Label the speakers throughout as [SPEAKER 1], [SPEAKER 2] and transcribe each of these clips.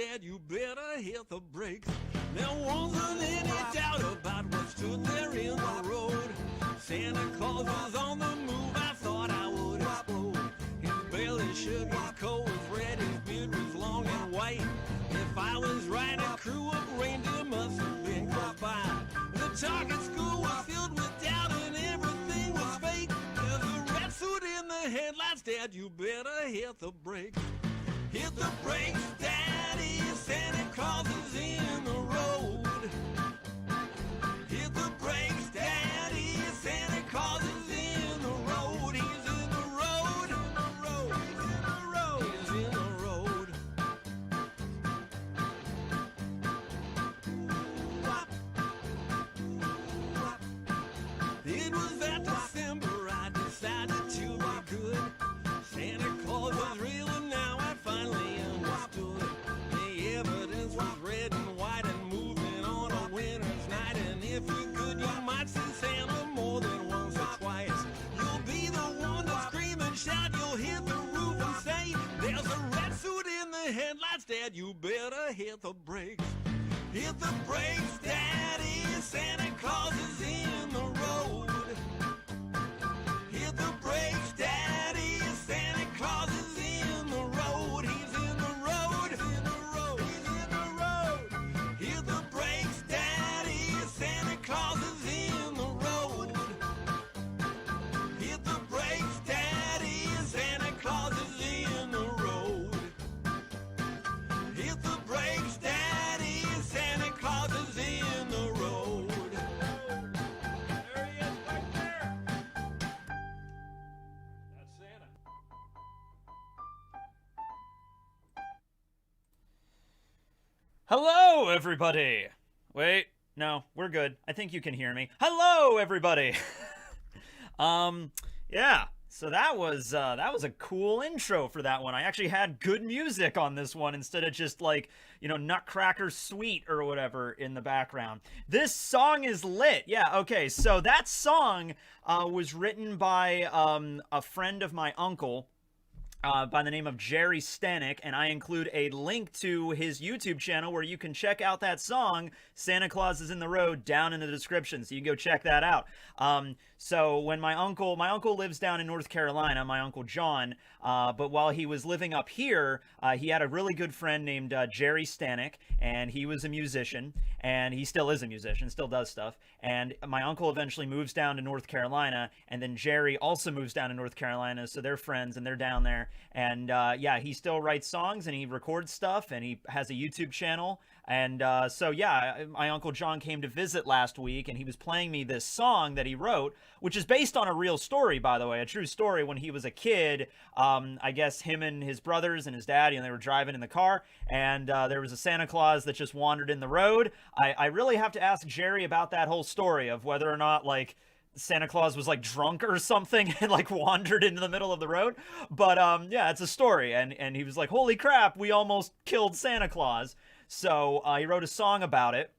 [SPEAKER 1] Dad, you better hit the brakes. There wasn't any doubt about what stood there in the road. Santa Claus was on the move, I thought I would explode. His belly shook, his coat was red, his beard was long and white. If I was right, a crew of reindeer must have been close by. The talk at school was filled with doubt and everything was fake. There's a red suit in the headlights, Dad, you better hit the brakes. Hit the brakes, Daddy, Santa Claus is in the road. Hit the brakes, Daddy, Santa Claus is in the road. He's in the road, in the road, he's in the road, he's in the road. It was that December I decided to be good. Santa Claus was real and now I finally understood. The evidence was red and white and moving on a winter's night. And if you could, you might see Santa more than once or twice. You'll be the one to scream and shout, you'll hit the roof and say, there's a red suit in the headlights, Dad, you better hit the brakes. Hit the brakes, Daddy, Santa Claus is in the road. Hit the brakes, Daddy, Santa Claus is in the road. He's in the road, he's in the road, he's in the road. Hit the brakes, Daddy, Santa Claus is in the road. Hit the brakes, Daddy, Santa Claus is in the road. Hit the brakes, Daddy, Santa Claus is in the road. There he is, right there. That's Santa.
[SPEAKER 2] Hello, everybody. Wait, no, we're good. I think you can hear me. Hello, everybody. Yeah. So that was a cool intro for that one. I actually had good music on this one instead of just like, Nutcracker Suite or whatever in the background. This song is lit. Yeah, okay. So that song was written by a friend of my uncle. By the name of Gerry Stanek, and I include a link to his YouTube channel where you can check out that song, Santa Claus is in the Road, down in the description, so you can go check that out. So when my uncle lives down in North Carolina, my Uncle John, but while he was living up here, he had a really good friend named Gerry Stanek, and he was a musician, and he still is a musician, still does stuff, and my uncle eventually moves down to North Carolina, and then Gerry also moves down to North Carolina, so they're friends, and they're down there, and yeah, he still writes songs, and he records stuff, and he has a YouTube channel, and so yeah, my Uncle John came to visit last week, and he was playing me this song that he wrote, which is based on a real story, by the way, a true story. When he was a kid, I guess him and his brothers and his dad, they were driving in the car, and there was a Santa Claus that just wandered in the road. I really have to ask Gerry about that whole story of whether or not, like, Santa Claus was like drunk or something and like wandered into the middle of the road. But yeah, it's a story, and he was like, holy crap, we almost killed Santa Claus. So he wrote a song about it.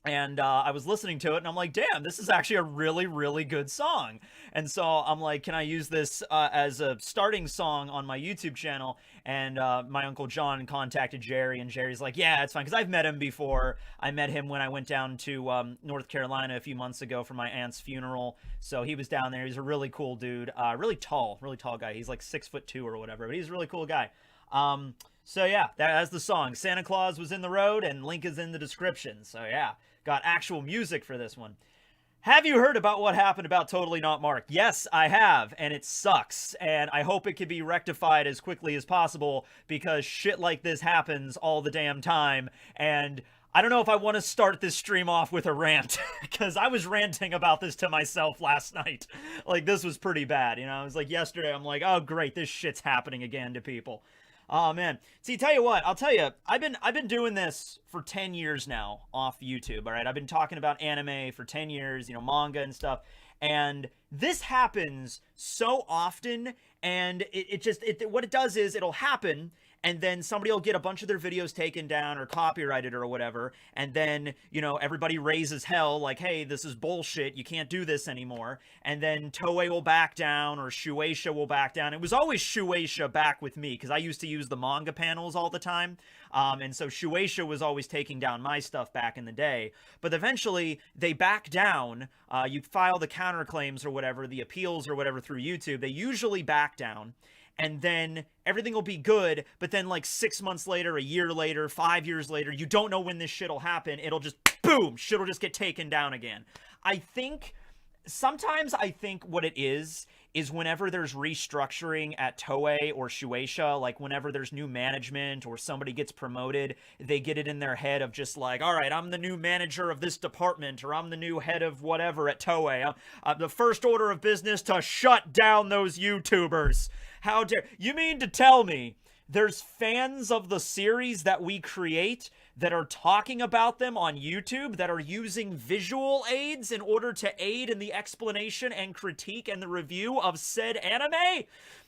[SPEAKER 2] And I was listening to it, and I'm like, damn, this is actually a really, really good song. And so I'm like, can I use this as a starting song on my YouTube channel? And my Uncle John contacted Gerry, and Gerry's like, yeah, it's fine, because I've met him before. I met him when I went down to North Carolina a few months ago for my aunt's funeral. So he was down there. He's a really cool dude, really tall guy. He's like 6'2" or whatever, but he's a really cool guy. So yeah, that's the song. Santa Claus was in the road, and link is in the description. So yeah, got actual music for this one. Have you heard about what happened about Totally Not Mark? Yes, I have, and it sucks, and I hope it can be rectified as quickly as possible, because shit like this happens all the damn time, and I don't know if I want to start this stream off with a rant, because I was ranting about this to myself last night. Like, this was pretty bad, I was like, yesterday, I'm like, oh great, this shit's happening again to people. Oh man. See, tell you what, I'll tell you, I've been doing this for 10 years now off YouTube, all right? I've been talking about anime for 10 years, manga and stuff. And this happens so often, and what it does is it'll happen, and then somebody will get a bunch of their videos taken down or copyrighted or whatever, and then, you know, everybody raises hell like, hey, this is bullshit, you can't do this anymore, and then Toei will back down or Shueisha will back down. It was always Shueisha back with me, because I used to use the manga panels all the time, and so Shueisha was always taking down my stuff back in the day, but eventually they back down. You file the counterclaims or whatever, the appeals or whatever through YouTube, they usually back down, and then everything will be good, but then like 6 months later, a year later, 5 years later, you don't know when this shit'll happen. It'll just, boom, shit'll just get taken down again. Sometimes I think what it is whenever there's restructuring at Toei or Shueisha, like whenever there's new management or somebody gets promoted, they get it in their head of just like, all right, I'm the new manager of this department, or I'm the new head of whatever at Toei. The first order of business to shut down those YouTubers. How dare you? Mean to tell me there's fans of the series that we create that are talking about them on YouTube, that are using visual aids in order to aid in the explanation and critique and the review of said anime?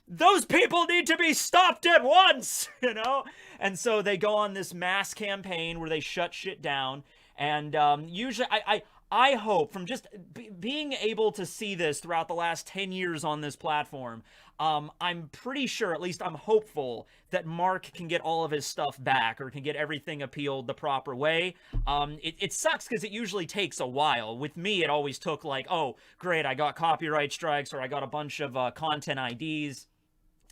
[SPEAKER 2] Those people need to be stopped at once, you know? And so they go on this mass campaign where they shut shit down. And usually, I hope, from just being able to see this throughout the last 10 years on this platform, I'm pretty sure, at least I'm hopeful, that Mark can get all of his stuff back, or can get everything appealed the proper way. It sucks because it usually takes a while. With me, it always took like, oh, great, I got copyright strikes, or I got a bunch of content IDs.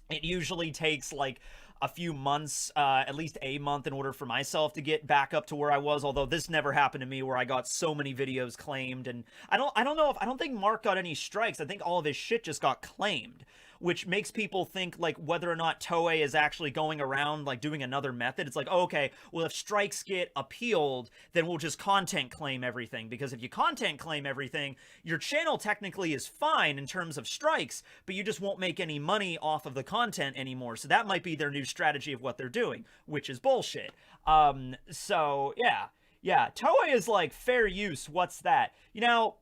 [SPEAKER 2] It usually takes like a few months, at least a month, in order for myself to get back up to where I was, although this never happened to me where I got so many videos claimed. And I don't think Mark got any strikes. I think all of his shit just got claimed, which makes people think like whether or not Toei is actually going around like doing another method. It's like, oh, okay, well, if strikes get appealed, then we'll just content claim everything, because if you content claim everything, your channel technically is fine in terms of strikes, but you just won't make any money off of the content anymore. So that might be their new strategy of what they're doing, which is bullshit. So yeah, Toei is like, fair use, what's that? You know,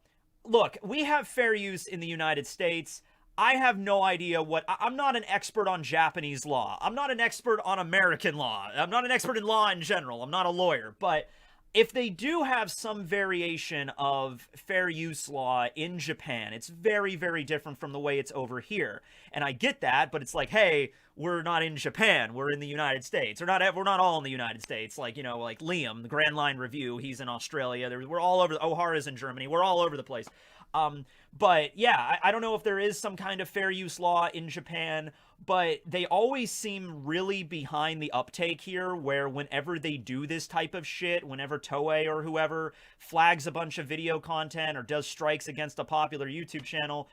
[SPEAKER 2] look, we have fair use in the United States. I have no idea I'm not an expert on Japanese law. I'm not an expert on American law. I'm not an expert in law in general. I'm not a lawyer. But if they do have some variation of fair use law in Japan, it's very, very different from the way it's over here. And I get that, but it's like, hey, we're not in Japan. We're in the United States. We're not all in the United States. Like, you know, like Liam, the Grand Line Review, he's in Australia. We're all over. O'Hara's in Germany. We're all over the place. But yeah, I don't know if there is some kind of fair use law in Japan, but they always seem really behind the uptake here, where whenever they do this type of shit, whenever Toei or whoever flags a bunch of video content or does strikes against a popular YouTube channel,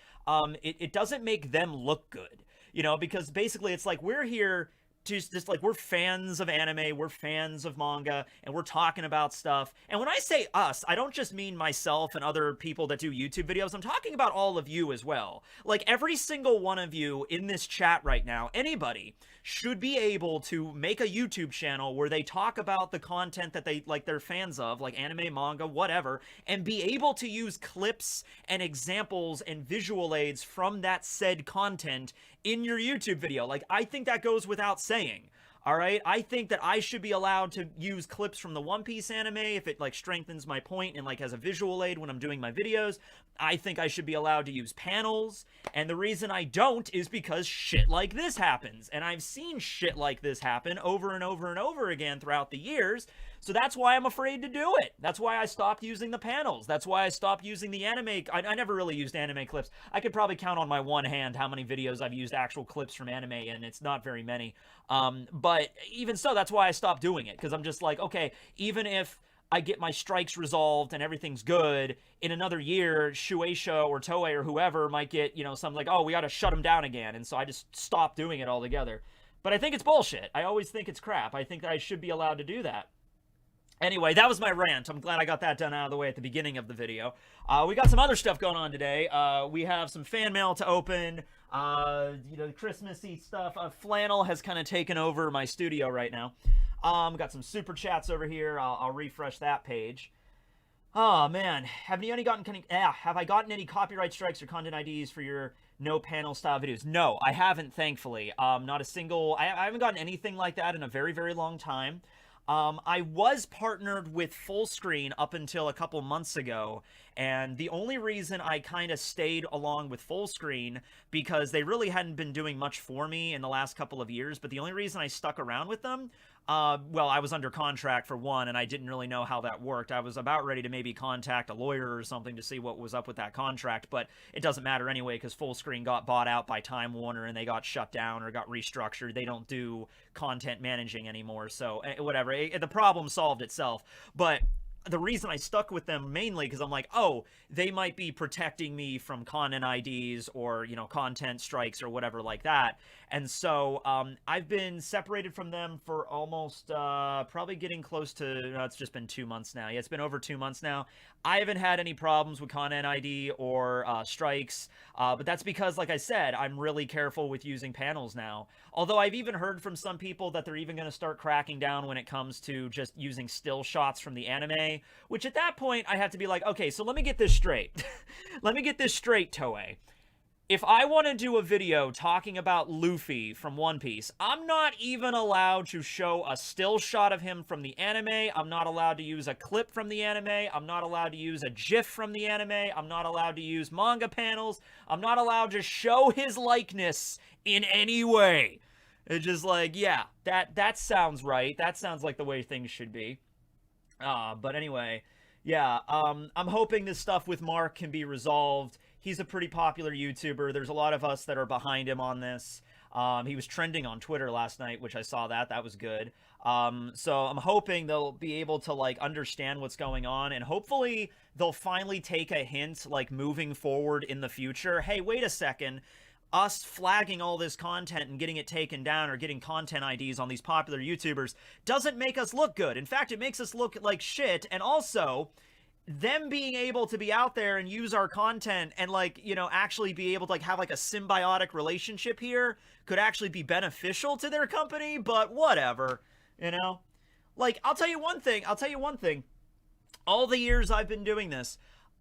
[SPEAKER 2] it doesn't make them look good, you know, because basically it's like, we're here just like, we're fans of anime, we're fans of manga, and we're talking about stuff. And when I say us, I don't just mean myself and other people that do YouTube videos. I'm talking about all of you as well. Like, every single one of you in this chat right now, anybody should be able to make a YouTube channel where they talk about the content that they're fans of, like anime, manga, whatever, and be able to use clips and examples and visual aids from that said content in your YouTube video. Like, I think that goes without saying. All right, I think that I should be allowed to use clips from the One Piece anime if it like strengthens my point and like has a visual aid when I'm doing my videos. I think I should be allowed to use panels, and the reason I don't is because shit like this happens, and I've seen shit like this happen over and over and over again throughout the years. So that's why I'm afraid to do it. That's why I stopped using the panels. That's why I stopped using the anime. I never really used anime clips. I could probably count on my one hand how many videos I've used actual clips from anime, and it's not very many. But even so, that's why I stopped doing it, because I'm just like, okay, even if I get my strikes resolved and everything's good, in another year, Shueisha or Toei or whoever might get, you know, something like, oh, we got to shut them down again. And so I just stopped doing it altogether. But I think it's bullshit. I always think it's crap. I think that I should be allowed to do that. Anyway, that was my rant. I'm glad I got that done out of the way at the beginning of the video. We got some other stuff going on today. We have some fan mail to open. You know, the Christmassy stuff. Flannel has kind of taken over my studio right now. Got some super chats over here. I'll refresh that page. Oh man, have I gotten any copyright strikes or content IDs for your no panel style videos. No, I haven't, thankfully. Not a single. I haven't gotten anything like that in a very, very long time. I was partnered with Fullscreen up until a couple months ago, and the only reason I kind of stayed along with Fullscreen, because they really hadn't been doing much for me in the last couple of years, but the only reason I stuck around with them, well, I was under contract for one, and I didn't really know how that worked. I was about ready to maybe contact a lawyer or something to see what was up with that contract, but it doesn't matter anyway, because Fullscreen got bought out by Time Warner, and they got shut down or got restructured. They don't do content managing anymore, so whatever. The problem solved itself, but the reason I stuck with them mainly because I'm like, oh, they might be protecting me from content IDs or, you know, content strikes or whatever like that. And so I've been separated from them for almost probably getting close to, no, it's just been 2 months now. Yeah, it's been over 2 months now. I haven't had any problems with content ID or strikes, but that's because, like I said, I'm really careful with using panels now. Although I've even heard from some people that they're even going to start cracking down when it comes to just using still shots from the anime, which at that point I have to be like, okay, so let me get this straight. Let me get this straight, Toei. If I want to do a video talking about Luffy from One Piece, I'm not even allowed to show a still shot of him from the anime. I'm not allowed to use a clip from the anime. I'm not allowed to use a GIF from the anime. I'm not allowed to use manga panels. I'm not allowed to show his likeness in any way. It's just like, yeah, that sounds right. That sounds like the way things should be. But anyway, yeah, I'm hoping this stuff with Mark can be resolved. He's a pretty popular YouTuber. There's a lot of us that are behind him on this. He was trending on Twitter last night, which I saw that. That was good. So I'm hoping they'll be able to, like, understand what's going on, and hopefully they'll finally take a hint, like, moving forward in the future. Hey, wait a second. Us flagging all this content and getting it taken down or getting content IDs on these popular YouTubers doesn't make us look good. In fact, it makes us look like shit, and also them being able to be out there and use our content and, like, you know, actually be able to, like, have, like, a symbiotic relationship here could actually be beneficial to their company, but whatever, you know? Like, I'll tell you one thing. All the years I've been doing this,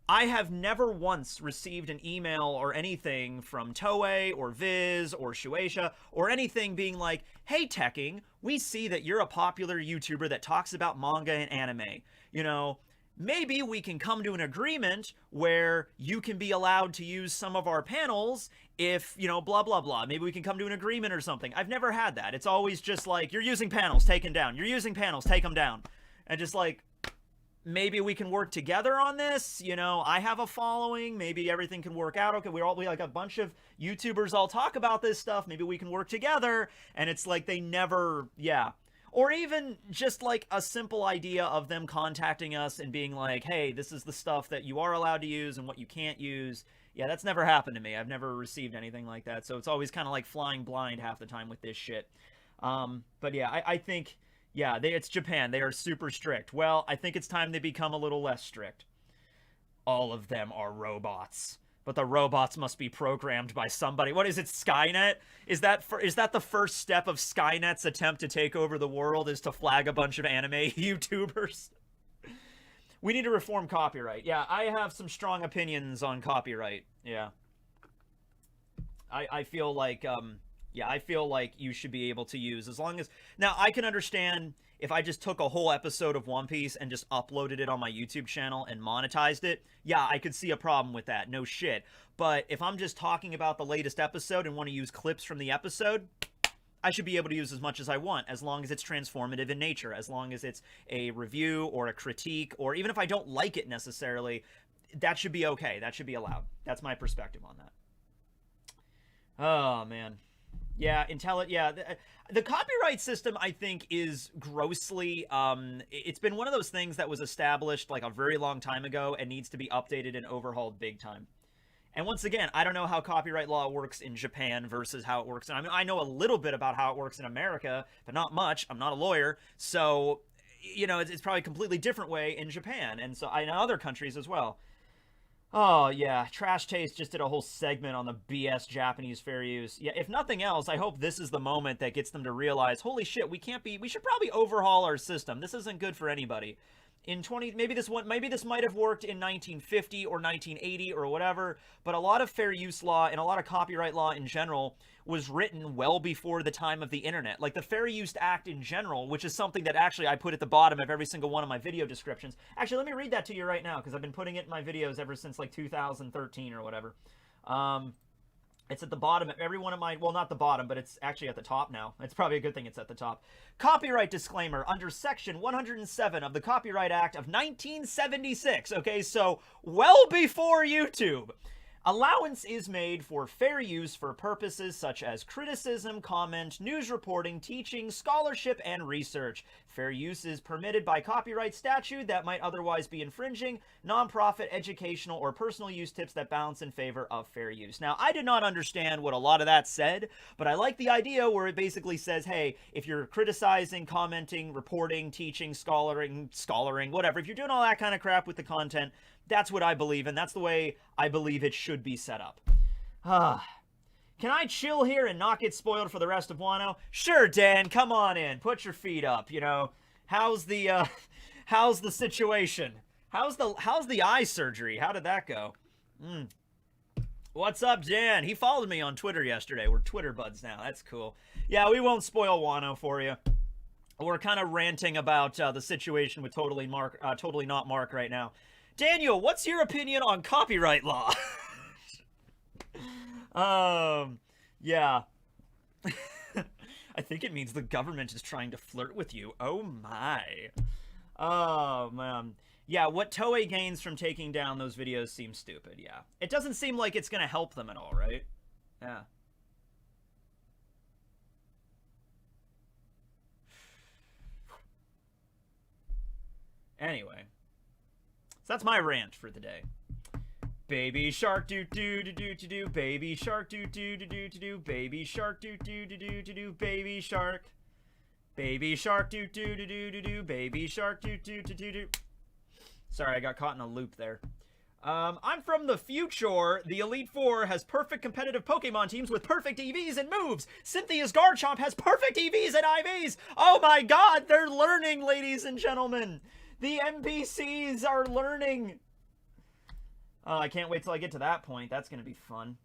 [SPEAKER 2] I have never once received an email or anything from Toei or Viz or Shueisha or anything being like, hey, Tekking, we see that you're a popular YouTuber that talks about manga and anime. You know, maybe we can come to an agreement where you can be allowed to use some of our panels if, you know, blah, blah, blah. Maybe we can come to an agreement or something. I've never had that. It's always just like, you're using panels, take them down. You're using panels, take them down. And just like, maybe we can work together on this. You know, I have a following. Maybe everything can work out. Okay, we like a bunch of YouTubers all talk about this stuff. Maybe we can work together. And it's like they never, yeah. Or even just like a simple idea of them contacting us and being like, hey, this is the stuff that you are allowed to use and what you can't use. Yeah, that's never happened to me. I've never received anything like that. So it's always kind of like flying blind half the time with this shit. But yeah, I think... yeah, it's Japan. They are super strict. Well, I think it's time they become a little less strict. All of them are robots. But the robots must be programmed by somebody. What is it, Skynet? Is that the first step of Skynet's attempt to take over the world, is to flag a bunch of anime YouTubers? We need to reform copyright. Yeah, I have some strong opinions on copyright. Yeah. I feel like... yeah, I feel like you should be able to use, as long as... now, I can understand if I just took a whole episode of One Piece and just uploaded it on my YouTube channel and monetized it. Yeah, I could see a problem with that. No shit. But if I'm just talking about the latest episode and want to use clips from the episode, I should be able to use as much as I want, as long as it's transformative in nature, as long as it's a review or a critique, or even if I don't like it necessarily, that should be okay. That should be allowed. That's my perspective on that. Oh, man. Yeah, the copyright system, I think, is grossly, it's been one of those things that was established like a very long time ago and needs to be updated and overhauled big time. And once again, I don't know how copyright law works in Japan versus how it works. I mean, I know a little bit about how it works in America, but not much. I'm not a lawyer. So, you know, it's probably a completely different way in Japan. And so I know other countries as well. Oh, yeah. Trash Taste just did a whole segment on the BS Japanese fair use. Yeah, if nothing else, I hope this is the moment that gets them to realize, holy shit, we should probably overhaul our system. This isn't good for anybody. maybe this might have worked in 1950 or 1980 or whatever, but a lot of fair use law and a lot of copyright law in general was written well before the time of the internet. Like the Fair Use Act in general, which is something that actually I put at the bottom of every single one of my video descriptions. Actually, let me read that to you right now, because I've been putting it in my videos ever since like 2013 or whatever. It's at the bottom of every one of my, well, not the bottom, but it's actually at the top now. It's probably a good thing it's at the top. Copyright disclaimer under Section 107 of the Copyright Act of 1976. Okay, so well before YouTube. Allowance is made for fair use for purposes such as criticism, comment, news reporting, teaching, scholarship, and research. Fair use is permitted by copyright statute that might otherwise be infringing nonprofit, educational, or personal use tips that balance in favor of fair use. Now, I did not understand what a lot of that said, but I like the idea where it basically says, hey, if you're criticizing, commenting, reporting, teaching, scholaring, whatever, if you're doing all that kind of crap with the content, that's what I believe in. That's the way I believe it should be set up. Can I chill here and not get spoiled for the rest of Wano? Sure, Dan, come on in. Put your feet up, you know. How's the situation? How's the eye surgery? How did that go? What's up, Dan? He followed me on Twitter yesterday. We're Twitter buds now. That's cool. Yeah, we won't spoil Wano for you. We're kind of ranting about the situation with Totally Not Mark right now. Daniel, what's your opinion on copyright law? Yeah. I think it means the government is trying to flirt with you. Oh my. Oh man. Yeah, what Toei gains from taking down those videos seems stupid, yeah. It doesn't seem like it's gonna help them at all, right? Yeah. Anyway. So that's my rant for the day. Baby shark do do do do do do, baby shark do do do do do do, baby shark do do do do do do, baby shark. Baby shark do do do do do do, baby shark do do do do do. Sorry, I got caught in a loop there. I'm from the future. The Elite Four has perfect competitive Pokemon teams with perfect EVs and moves. Cynthia's Garchomp has perfect EVs and IVs. Oh my god, they're learning, ladies and gentlemen. The NPCs are learning. I can't wait till I get to that point. That's going to be fun.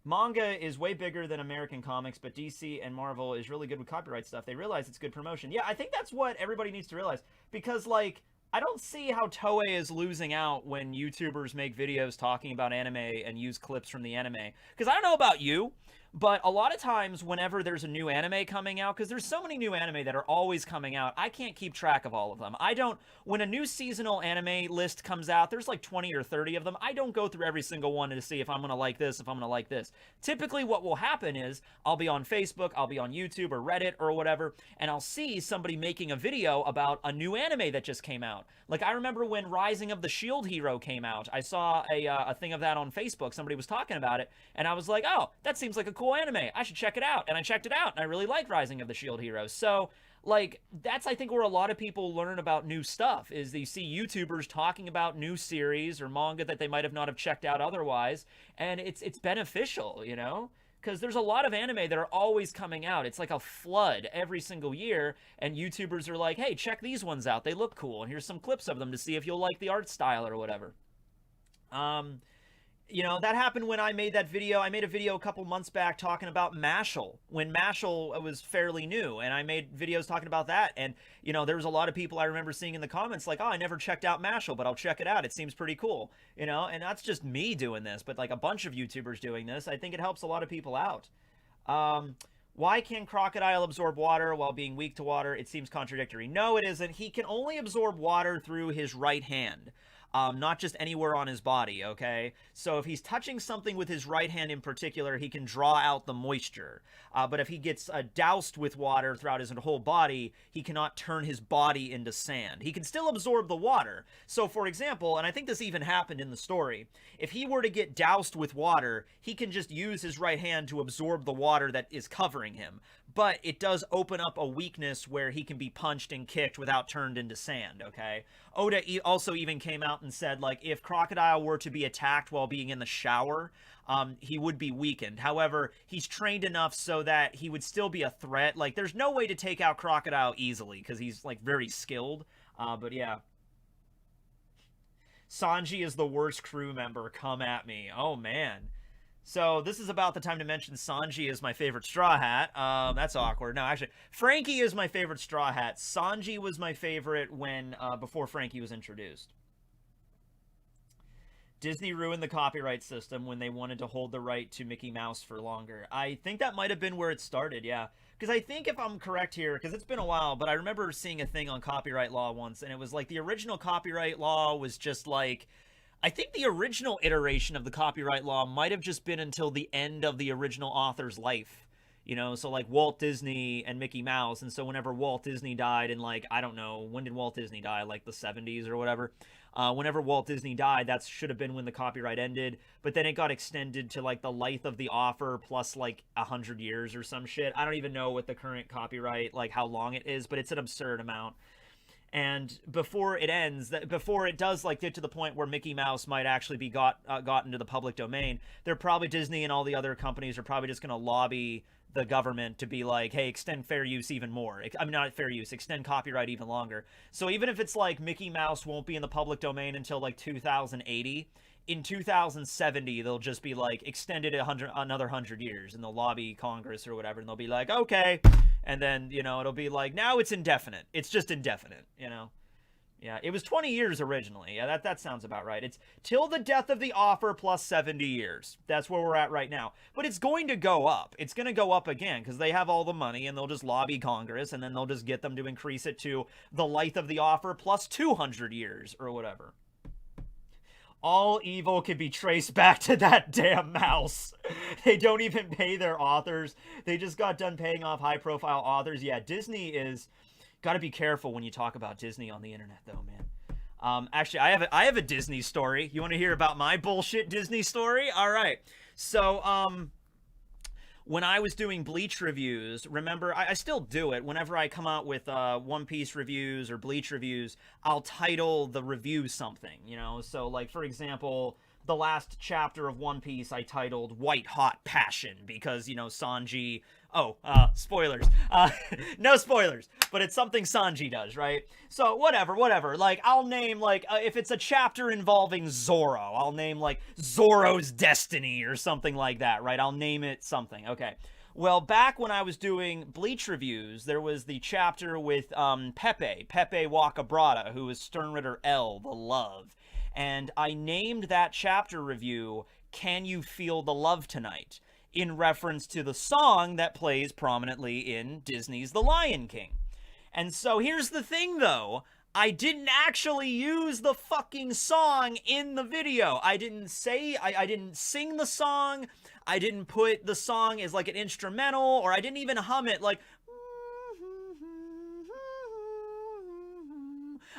[SPEAKER 2] Manga is way bigger than American comics, but DC and Marvel is really good with copyright stuff. They realize it's good promotion. Yeah, I think that's what everybody needs to realize. Because, like, I don't see how Toei is losing out when YouTubers make videos talking about anime and use clips from the anime. Because I don't know about you, but a lot of times whenever there's a new anime coming out, because there's so many new anime that are always coming out, I can't keep track of all of them. When a new seasonal anime list comes out, there's like 20 or 30 of them. I don't go through every single one to see if I'm going to like this, if I'm going to like this. Typically what will happen is I'll be on Facebook, I'll be on YouTube or Reddit or whatever, and I'll see somebody making a video about a new anime that just came out. Like I remember when Rising of the Shield Hero came out, I saw a thing of that on Facebook. Somebody was talking about it, and I was like, oh, that seems like a cool anime. I should check it out. And I checked it out, and I really like Rising of the Shield Hero. So, like, that's, I think, where a lot of people learn about new stuff, is they see YouTubers talking about new series or manga that they might have not have checked out otherwise, and it's beneficial, you know? Because there's a lot of anime that are always coming out. It's like a flood every single year, and YouTubers are like, hey, check these ones out. They look cool, and here's some clips of them to see if you'll like the art style or whatever. You know, that happened when I made that video. I made a video a couple months back talking about Mashal, when Mashal was fairly new, and I made videos talking about that, and, you know, there was a lot of people I remember seeing in the comments like, oh, I never checked out Mashal, but I'll check it out. It seems pretty cool, you know, and that's just me doing this, but like a bunch of YouTubers doing this. I think it helps a lot of people out. Why can Crocodile absorb water while being weak to water? It seems contradictory. No, it isn't. He can only absorb water through his right hand. Not just anywhere on his body, okay? So if he's touching something with his right hand in particular, he can draw out the moisture. But if he gets doused with water throughout his whole body, he cannot turn his body into sand. He can still absorb the water. So for example, and I think this even happened in the story, if he were to get doused with water, he can just use his right hand to absorb the water that is covering him. But it does open up a weakness where he can be punched and kicked without turned into sand, okay? Oda also even came out and said, like, if Crocodile were to be attacked while being in the shower, he would be weakened. However, he's trained enough so that he would still be a threat. Like, there's no way to take out Crocodile easily because he's, like, very skilled. But yeah. Sanji is the worst crew member. Come at me. Oh, man. So this is about the time to mention Sanji is my favorite Straw Hat. That's awkward. No, actually, Frankie is my favorite Straw Hat. Sanji was my favorite when before Frankie was introduced. Disney ruined the copyright system when they wanted to hold the right to Mickey Mouse for longer. I think that might have been where it started, yeah. Because I think if I'm correct here, because it's been a while, but I remember seeing a thing on copyright law once, and it was like the original copyright law was just like, I think the original iteration of the copyright law might have just been until the end of the original author's life. You know, so like Walt Disney and Mickey Mouse, and so whenever Walt Disney died in like, I don't know, when did Walt Disney die? Like the 70s or whatever? Whenever Walt Disney died, that should have been when the copyright ended, but then it got extended to like the life of the author plus like 100 years or some shit. I don't even know what the current copyright, like how long it is, but it's an absurd amount. And before it ends, before it does like get to the point where Mickey Mouse might actually be gotten into the public domain, they're probably, Disney and all the other companies are probably just going to lobby the government to be like, hey, extend fair use even more. I mean, not fair use, extend copyright even longer. So even if it's like Mickey Mouse won't be in the public domain until like 2080, in 2070 they'll just be like extended another 100 years, and they'll lobby Congress or whatever, and they'll be like, okay, and then, you know, it'll be like, now it's indefinite. It's just indefinite, you know. Yeah, it was 20 years originally. Yeah, that sounds about right. It's till the death of the offer plus 70 years. That's where we're at right now. But it's going to go up. It's going to go up again because they have all the money, and they'll just lobby Congress, and then they'll just get them to increase it to the life of the offer plus 200 years or whatever. All evil can be traced back to that damn mouse. They don't even pay their authors. They just got done paying off high-profile authors. Yeah, Disney is... Got to be careful when you talk about Disney on the internet, though, man. Actually, I have a Disney story. You want to hear about my bullshit Disney story? All right. So, when I was doing Bleach reviews, remember, I still do it. Whenever I come out with One Piece reviews or Bleach reviews, I'll title the review something, you know? So, like, for example, the last chapter of One Piece I titled White Hot Passion because, you know, Sanji... Oh, spoilers. No spoilers, but it's something Sanji does, right? So, whatever. Like, I'll name, like, if it's a chapter involving Zoro, I'll name, like, Zoro's Destiny or something like that, right? I'll name it something, okay. Well, back when I was doing Bleach reviews, there was the chapter with Pepe Wakabrata, who is Sternritter L, the Love. And I named that chapter review, Can You Feel the Love Tonight? In reference to the song that plays prominently in Disney's The Lion King. And so here's the thing, though. I didn't actually use the fucking song in the video. I didn't sing the song. I didn't put the song as like an instrumental, or I didn't even hum it like...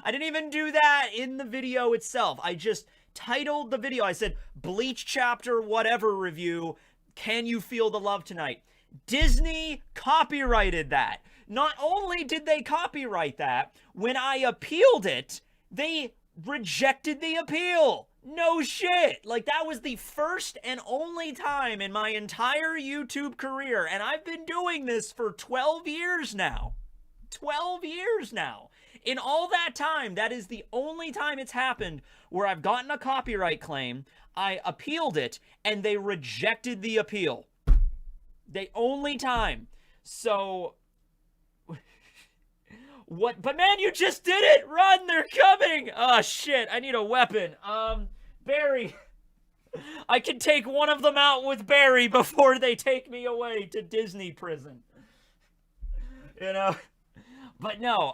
[SPEAKER 2] I didn't even do that in the video itself. I just titled the video. I said, Bleach Chapter Whatever Review... Can You Feel the Love Tonight? Disney copyrighted that. Not only did they copyright that, when I appealed it, they rejected the appeal. No shit. Like, that was the first and only time in my entire YouTube career, and I've been doing this for 12 years now. 12 years now. In all that time, that is the only time it's happened where I've gotten a copyright claim, I appealed it, and they rejected the appeal. The only time. So, what? But man, you just did it! Run, they're coming! Oh shit, I need a weapon. Barry. I can take one of them out with Barry before they take me away to Disney prison. You know? But no,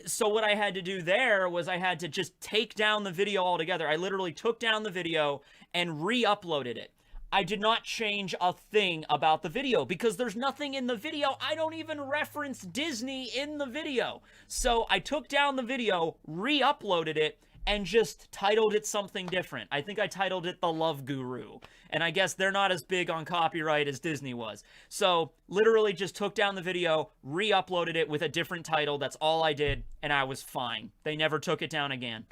[SPEAKER 2] so what I had to do there was I had to just take down the video altogether. I literally took down the video and re-uploaded it. I did not change a thing about the video because there's nothing in the video. I don't even reference Disney in the video. So I took down the video, re-uploaded it, and just titled it something different. I think I titled it The Love Guru. And I guess they're not as big on copyright as Disney was. So, literally just took down the video, re-uploaded it with a different title. That's all I did, and I was fine. They never took it down again.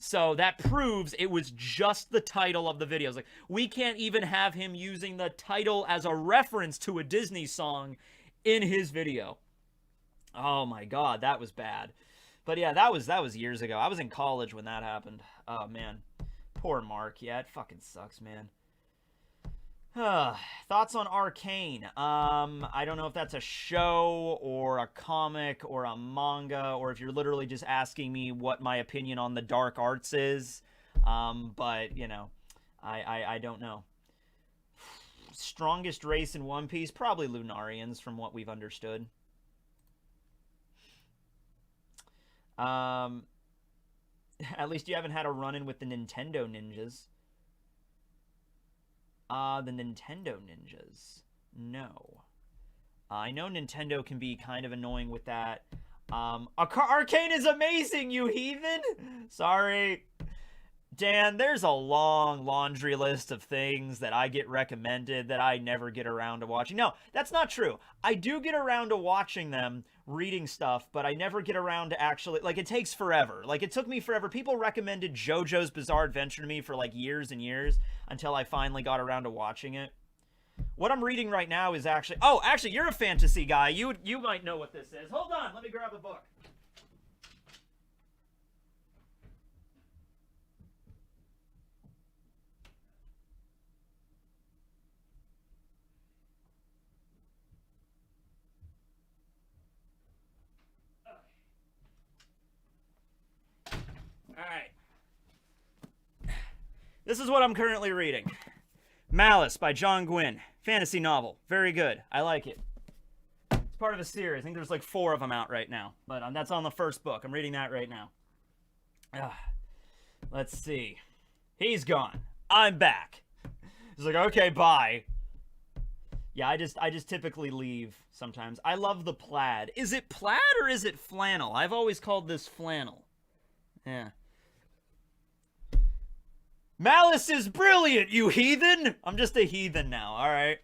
[SPEAKER 2] So, that proves it was just the title of the video. It's like, we can't even have him using the title as a reference to a Disney song in his video. Oh my god, that was bad. But yeah, that was years ago. I was in college when that happened. Oh man, poor Mark. Yeah, it fucking sucks, man. Thoughts on Arcane? I don't know if that's a show or a comic or a manga, or if you're literally just asking me what my opinion on the dark arts is. But you know, I don't know. Strongest race in One Piece? Probably Lunarians, from what we've understood. At least you haven't had a run-in with the Nintendo ninjas. The Nintendo ninjas. No. I know Nintendo can be kind of annoying with that. Arcane is amazing, you heathen! Sorry. Dan, there's a long laundry list of things that I get recommended that I never get around to watching. No, that's not true. I do get around to watching them, reading stuff, but I never get around to actually, like, it takes forever. Like, it took me forever. People recommended JoJo's Bizarre Adventure to me for, like, years and years until I finally got around to watching it. What I'm reading right now is actually... Oh, actually, you're a fantasy guy. You might know what this is. Hold on, let me grab a book. Alright. This is what I'm currently reading. Malice by John Gwynne. Fantasy novel. Very good. I like it. It's part of a series. I think there's like 4 of them out right now. But that's on the first book. I'm reading that right now. Let's see. He's gone. I'm back. He's like, okay, bye. Yeah, I just typically leave sometimes. I love the plaid. Is it plaid or is it flannel? I've always called this flannel. Yeah. Malice is brilliant, you heathen! I'm just a heathen now, alright?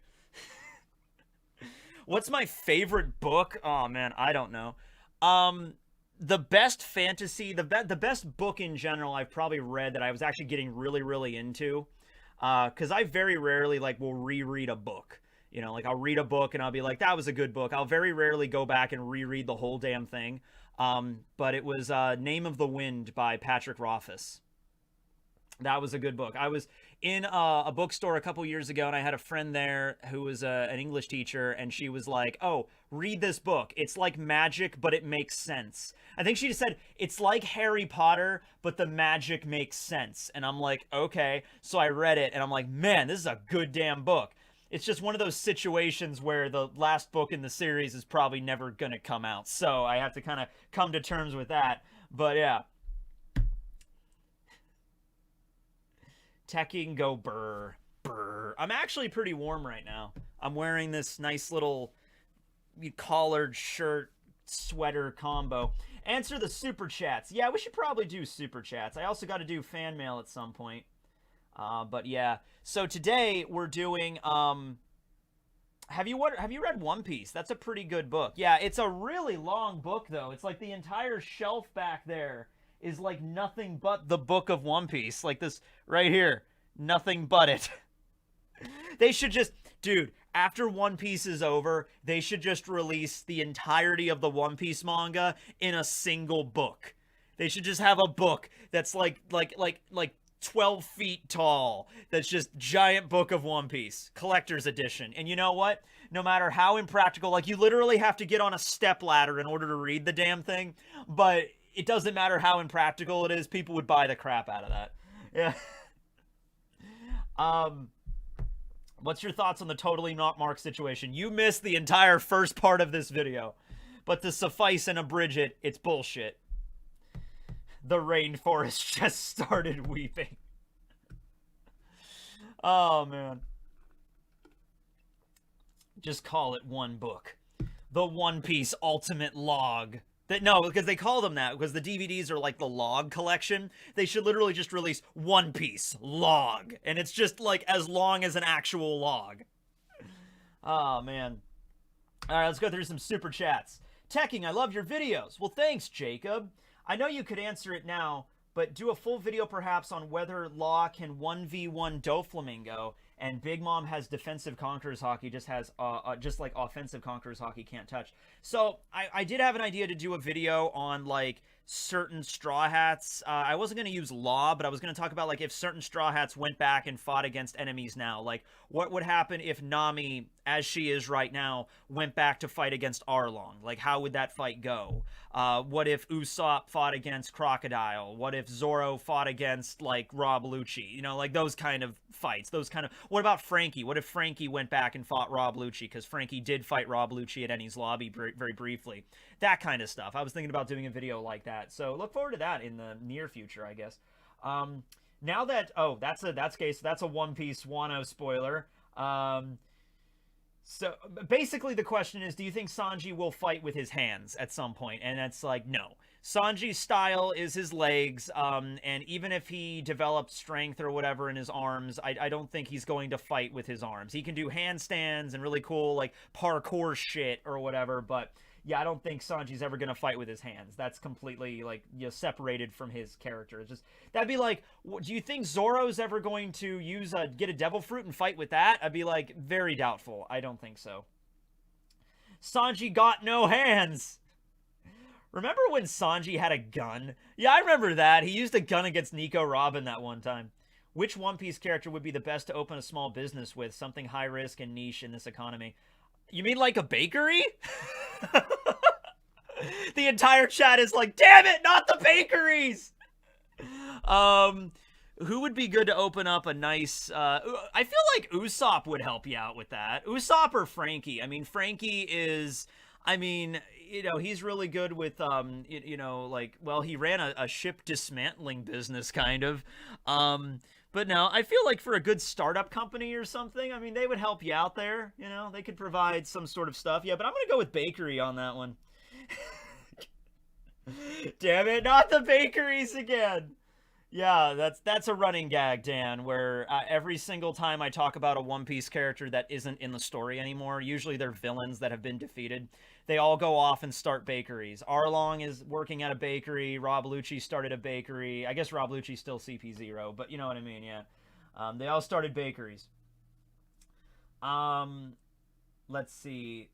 [SPEAKER 2] What's my favorite book? Oh, man, I don't know. The best fantasy, the best book in general I've probably read that I was actually getting really, really into. Because I very rarely, like, will reread a book. You know, like, I'll read a book and I'll be like, that was a good book. I'll very rarely go back and reread the whole damn thing. But it was Name of the Wind by Patrick Rothfuss. That was a good book. I was in a bookstore a couple years ago, and I had a friend there who was an English teacher, and she was like, oh, read this book. It's like magic, but it makes sense. I think she just said, it's like Harry Potter, but the magic makes sense. And I'm like, okay. So I read it, and I'm like, man, this is a good damn book. It's just one of those situations where the last book in the series is probably never going to come out. So I have to kind of come to terms with that. But yeah. Tekking go brr, brr. I'm actually pretty warm right now. I'm wearing this nice little collared shirt, sweater combo. Answer the super chats. Yeah, we should probably do super chats. I also got to do fan mail at some point. But yeah. So today we're doing have you read One Piece? That's a pretty good book. Yeah, it's a really long book though. It's like the entire shelf back there is like nothing but the book of One Piece. Like this right here. Nothing but it. They should just, dude, after One Piece is over, they should just release the entirety of the One Piece manga in a single book. They should just have a book that's like 12 feet tall. That's just giant book of One Piece. Collector's edition. And you know what? No matter how impractical, like you literally have to get on a stepladder in order to read the damn thing. But it doesn't matter how impractical it is. People would buy the crap out of that. Yeah. What's your thoughts on the Totally Not Mark situation? You missed the entire first part of this video. But to suffice and abridge it, it's bullshit. The rainforest just started weeping. Oh, man. Just call it one book. The One Piece Ultimate Log. No, because they call them that, because the DVDs are like the log collection. They should literally just release One Piece Log. And it's just like as long as an actual log. Oh, man. All right, let's go through some super chats. Tekking, I love your videos. Well, thanks, Jacob. I know you could answer it now, but do a full video perhaps on whether Law can 1v1 Doflamingo and Big Mom has defensive Conquerors hockey, just has just like offensive Conquerors hockey can't touch. So I did have an idea to do a video on like certain Straw Hats, I wasn't going to use law, but I was going to talk about, like, if certain Straw Hats went back and fought against enemies now. Like, what would happen if Nami, as she is right now, went back to fight against Arlong? Like, how would that fight go? What if Usopp fought against Crocodile? What if Zoro fought against, like, Rob Lucci? You know, like, those kind of fights. Those kind of... What about Frankie? What if Frankie went back and fought Rob Lucci? Because Frankie did fight Rob Lucci at Enies Lobby very briefly. That kind of stuff. I was thinking about doing a video like that. So look forward to that in the near future, I guess. Now that... Oh, that's a One Piece Wano spoiler. So basically the question is, do you think Sanji will fight with his hands at some point? And that's like, no. Sanji's style is his legs, and even if he developed strength or whatever in his arms, I don't think he's going to fight with his arms. He can do handstands and really cool, like, parkour shit or whatever, but yeah, I don't think Sanji's ever going to fight with his hands. That's completely, like, you know, separated from his character. It's just, that'd be like, do you think Zoro's ever going to get a devil fruit and fight with that? I'd be like, very doubtful. I don't think so. Sanji got no hands. Remember when Sanji had a gun? Yeah, I remember that. He used a gun against Nico Robin that one time. Which One Piece character would be the best to open a small business with? Something high risk and niche in this economy. You mean like a bakery? The entire chat is like, damn it, not the bakeries! Who would be good to open up a nice... I feel like Usopp would help you out with that. Usopp or Frankie. I mean, Frankie is... I mean, you know, he's really good with, you know, like... Well, he ran a ship dismantling business, kind of. But no, I feel like for a good startup company or something, I mean, they would help you out there, you know? They could provide some sort of stuff. Yeah, but I'm going to go with bakery on that one. Damn it, not the bakeries again. Yeah, that's a running gag, Dan, where every single time I talk about a One Piece character that isn't in the story anymore, usually they're villains that have been defeated, they all go off and start bakeries. Arlong is working at a bakery. Rob Lucci started a bakery. I guess Rob Lucci's still CP0, but you know what I mean, yeah. They all started bakeries. Let's see.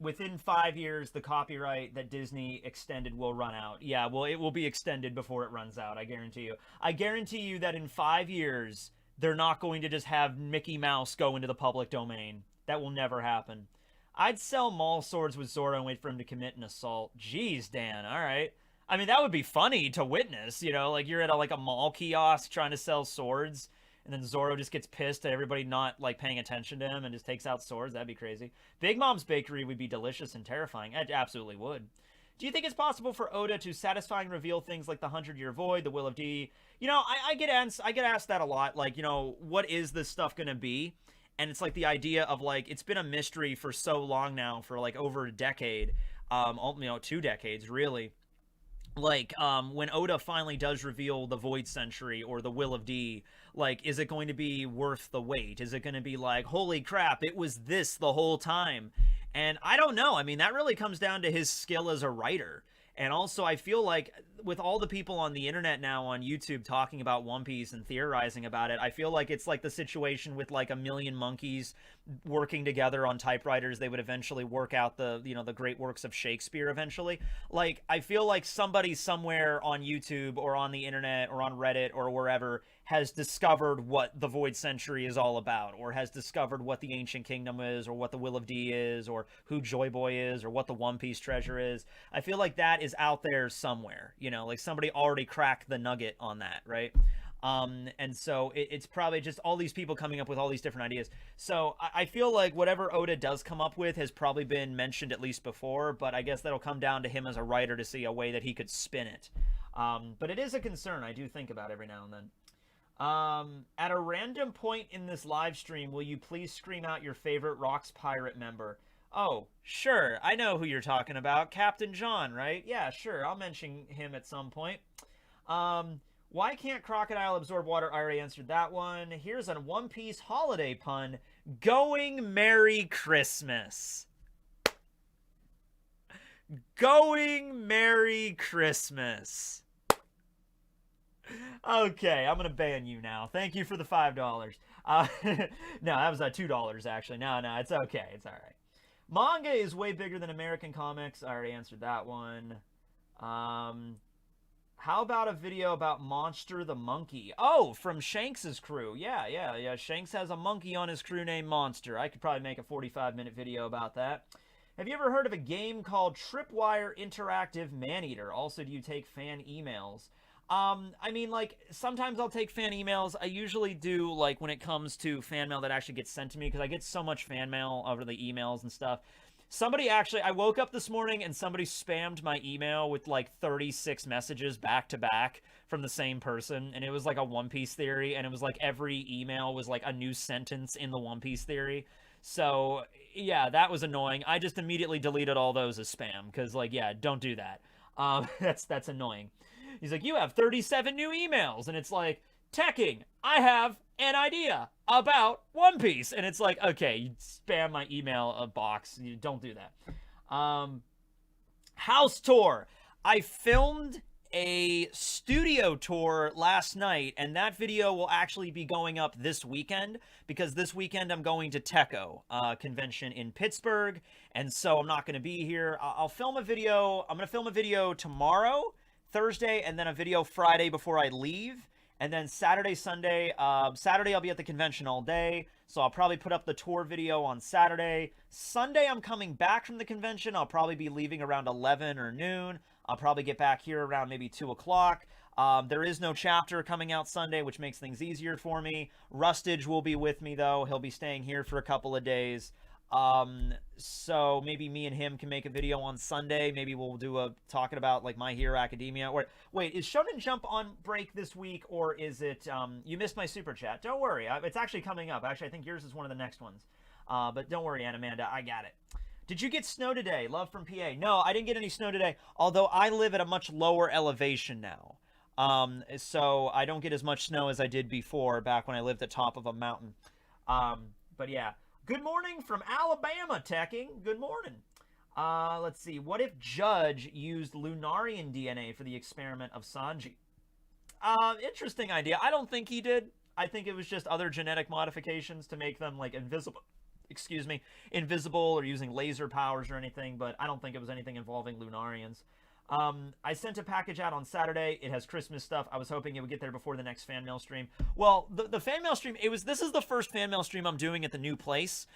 [SPEAKER 2] Within 5 years, the copyright that Disney extended will run out. Yeah, well, it will be extended before it runs out, I guarantee you. I guarantee you that in 5 years, they're not going to just have Mickey Mouse go into the public domain. That will never happen. I'd sell mall swords with Zoro and wait for him to commit an assault. Jeez, Dan, all right. I mean, that would be funny to witness, you know? Like, you're at a mall kiosk trying to sell swords, and then Zoro just gets pissed at everybody not, like, paying attention to him and just takes out swords. That'd be crazy. Big Mom's Bakery would be delicious and terrifying. It absolutely would. Do you think it's possible for Oda to satisfying reveal things like the 100-Year Void, the Will of D? You know, I get asked that a lot. Like, you know, what is this stuff going to be? And it's like the idea of, like, it's been a mystery for so long now, for, like, over a decade. You know, 2 decades, really. Like, when Oda finally does reveal the Void Century or the Will of D, like, is it going to be worth the wait? Is it going to be like, holy crap, it was this the whole time? And I don't know. I mean, that really comes down to his skill as a writer. And also, I feel like with all the people on the internet now on YouTube talking about One Piece and theorizing about it, I feel like it's like the situation with like a million monkeys working together on typewriters. They would eventually work out the, you know, the great works of Shakespeare eventually. Like, I feel like somebody somewhere on YouTube or on the internet or on Reddit or wherever has discovered what the Void Century is all about, or has discovered what the Ancient Kingdom is, or what the Will of D is, or who Joy Boy is, or what the One Piece treasure is. I feel like that is out there somewhere, you know, like somebody already cracked the nugget on that, right? And so it's probably just all these people coming up with all these different ideas. So I feel like whatever Oda does come up with has probably been mentioned at least before, but I guess that'll come down to him as a writer to see a way that he could spin it. But it is a concern I do think about every now and then. At a random point in this live stream, will you please scream out your favorite Rocks Pirate member? Oh, sure. I know who you're talking about. Captain John, right? Yeah, sure. I'll mention him at some point. Why can't Crocodile absorb water? I already answered that one. Here's a One Piece holiday pun. Going Merry Christmas. Going Merry Christmas. Okay, I'm going to ban you now. Thank you for the $5. No, that was $2, actually. No, it's okay. It's all right. Manga is way bigger than American comics. I already answered that one. How about a video about Monster the Monkey? Oh, from Shanks's crew. Yeah. Shanks has a monkey on his crew named Monster. I could probably make a 45-minute video about that. Have you ever heard of a game called Tripwire Interactive Maneater? Also, do you take fan emails? I mean, like, sometimes I'll take fan emails. I usually do, like, when it comes to fan mail that actually gets sent to me, because I get so much fan mail over the emails and stuff. Somebody actually, I woke up this morning and somebody spammed my email with, like, 36 messages back to back from the same person, and it was, like, a One Piece theory, and it was, like, every email was, like, a new sentence in the One Piece theory. So, yeah, that was annoying. I just immediately deleted all those as spam, because, like, yeah, don't do that. That's annoying. He's like, you have 37 new emails. And it's like, Tekking, I have an idea about One Piece. And it's like, okay, you spam my email box. You don't do that. House tour. I filmed a studio tour last night, and that video will actually be going up this weekend, because this weekend I'm going to Tekko convention in Pittsburgh, and so I'm not going to be here. I'll film a video. I'm going to film a video tomorrow, Thursday, and then a video Friday before I leave, and then Saturday, Sunday. Saturday I'll be at the convention all day, so I'll probably put up the tour video on Saturday. Sunday I'm coming back from the convention. I'll probably be leaving around 11 or noon. I'll probably get back here around maybe 2 o'clock. There is no chapter coming out Sunday, which makes things easier for me. Rustage will be with me, though. He'll be staying here for a couple of days. So maybe me and him can make a video on Sunday. Maybe we'll do talking about, like, My Hero Academia. Or wait, is Shonen Jump on break this week, or is it, you missed my super chat? Don't worry. It's actually coming up. Actually, I think yours is one of the next ones. But don't worry, Amanda, I got it. Did you get snow today? Love from PA. No, I didn't get any snow today, although I live at a much lower elevation now. So I don't get as much snow as I did before, back when I lived at the top of a mountain. But yeah. Good morning from Alabama, Tekking. Good morning. Let's see. What if Judge used Lunarian DNA for the experiment of Sanji? Interesting idea. I don't think he did. I think it was just other genetic modifications to make them, like, invisible. Invisible, or using laser powers or anything, but I don't think it was anything involving Lunarians. I sent a package out on Saturday. It has Christmas stuff. I was hoping it would get there before the next fan mail stream. Well, the fan mail stream, this is the first fan mail stream I'm doing at the new place.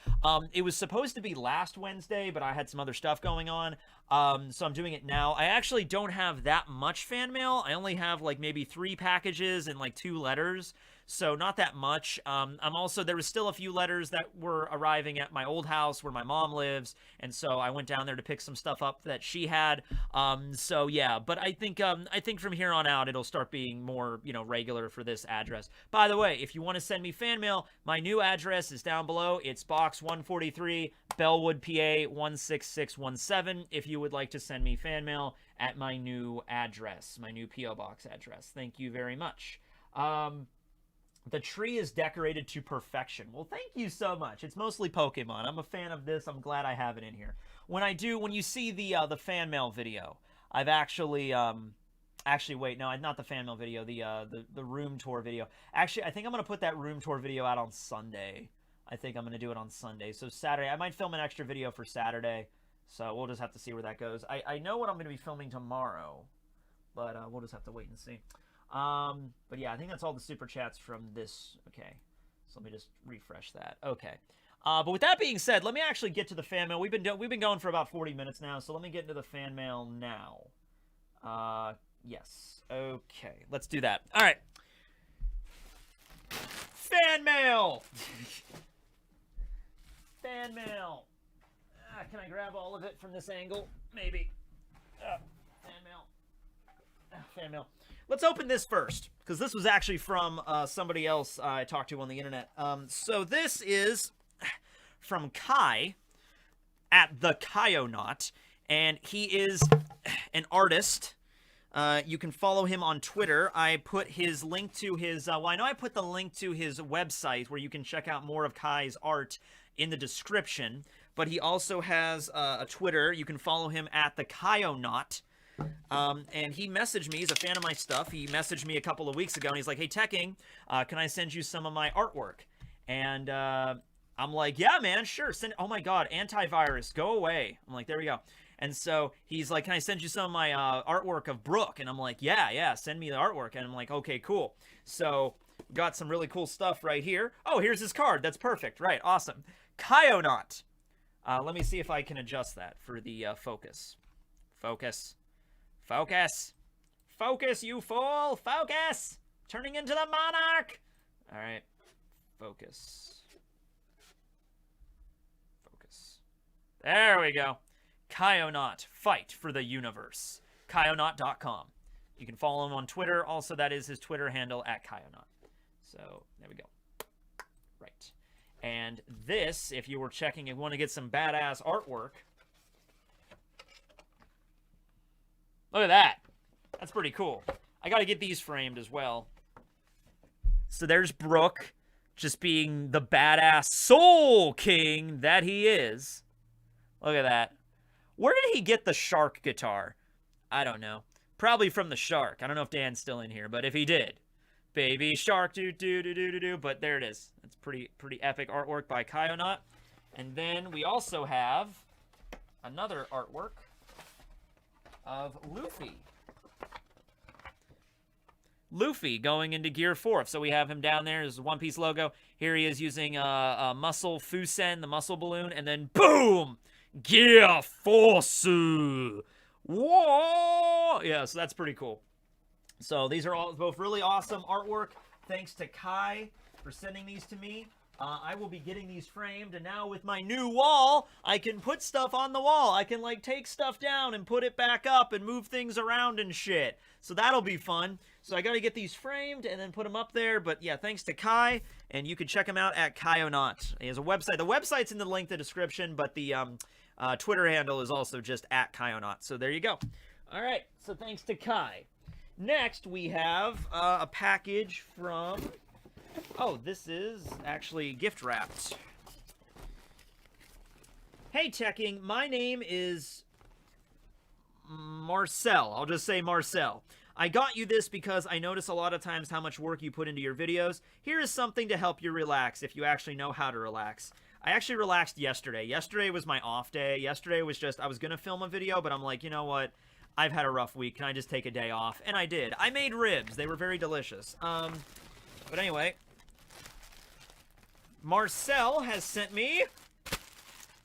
[SPEAKER 2] It was supposed to be last Wednesday, but I had some other stuff going on. So I'm doing it now. I actually don't have that much fan mail. I only have, like, maybe 3 packages and, like, 2 letters. So not that much. There was still a few letters that were arriving at my old house where my mom lives, and so I went down there to pick some stuff up that she had. So yeah, but I think from here on out it'll start being more, regular for this address. By the way, if you want to send me fan mail, my new address is down below. It's box 143, Bellwood, PA 16617. If you would like to send me fan mail at my new address, my new PO box address. Thank you very much. The tree is decorated to perfection. Well, thank you so much. It's mostly Pokemon. I'm a fan of this. I'm glad I have it in here. When you see the fan mail video, I've actually wait, no, not the fan mail video, the room tour video. Actually, I think I'm gonna put that room tour video out on Sunday. I think I'm gonna do it on Sunday. So Saturday, I might film an extra video for Saturday. So we'll just have to see where that goes. I know what I'm gonna be filming tomorrow, but we'll just have to wait and see. But yeah, I think that's all the super chats from this. Okay, so let me just refresh that. Okay, but with that being said, let me actually get to the fan mail. We've been going for about 40 minutes now, so let me get into the fan mail now. Yes. Okay, let's do that. All right. Fan mail. Fan mail. Can I grab all of it from this angle? Maybe. Fan mail. Fan mail. Let's open this first, because this was actually from somebody else I talked to on the internet. So this is from Kai at the Kaionaut, and he is an artist. You can follow him on Twitter. I put his link to his, I know I put the link to his website where you can check out more of Kai's art in the description, but he also has a Twitter. You can follow him at the Kaionaut. And he messaged me. He's a fan of my stuff. He messaged me a couple of weeks ago, and he's like, "Hey, Tekking, can I send you some of my artwork?" And I'm like, yeah, man, sure. Send. Oh my God, antivirus, go away. I'm like, there we go. And so he's like, can I send you some of my artwork of Brooke? And I'm like, yeah, send me the artwork. And I'm like, okay, cool. So got some really cool stuff right here. Oh, here's his card. That's perfect. Right, awesome. Kyonaut. Let me see if I can adjust that for the focus. Focus, you fool. Focus. Turning into the monarch. All right, focus. There we go. Kyonaut, fight for the universe. Kyonaut.com. You can follow him on Twitter. Also, that is his Twitter handle, @Kyonaut. So, there we go. Right. And this, if you were checking and want to get some badass artwork. Look at that. That's pretty cool. I got to get these framed as well. So, there's Brooke, just being the badass soul king that he is. Look at that. Where did he get the shark guitar? I don't know. Probably from the shark. I don't know if Dan's still in here, but if he did. Baby shark, do. But there it is. It's pretty epic artwork by Kyonaut. And then we also have another artwork of Luffy. Luffy going into Gear 4. So we have him down there. There's a One Piece logo. Here he is using a muscle Fusen, the muscle balloon. And then boom! Gear Force! Whoa! Yeah, so that's pretty cool. So these are all both really awesome artwork. Thanks to Kai for sending these to me. I will be getting these framed, and now with my new wall, I can put stuff on the wall. I can, like, take stuff down and put it back up and move things around and shit. So that'll be fun. So I gotta get these framed and then put them up there. But yeah, thanks to Kai, and you can check him out at Kyonaut. He has a website. The website's in the link in the description, but the Twitter handle is also just @Kyonaut. So there you go. All right, so thanks to Kai. Next, we have a package from... Oh, this is actually gift wrapped. Hey, Tekking, my name is Marcel. I'll just say Marcel. I got you this because I notice a lot of times how much work you put into your videos. Here is something to help you relax if you actually know how to relax. I actually relaxed yesterday. Yesterday was my off day. Yesterday was just, I was going to film a video, but I'm like, you know what? I've had a rough week. Can I just take a day off? And I did. I made ribs. They were very delicious. But anyway, Marcel has sent me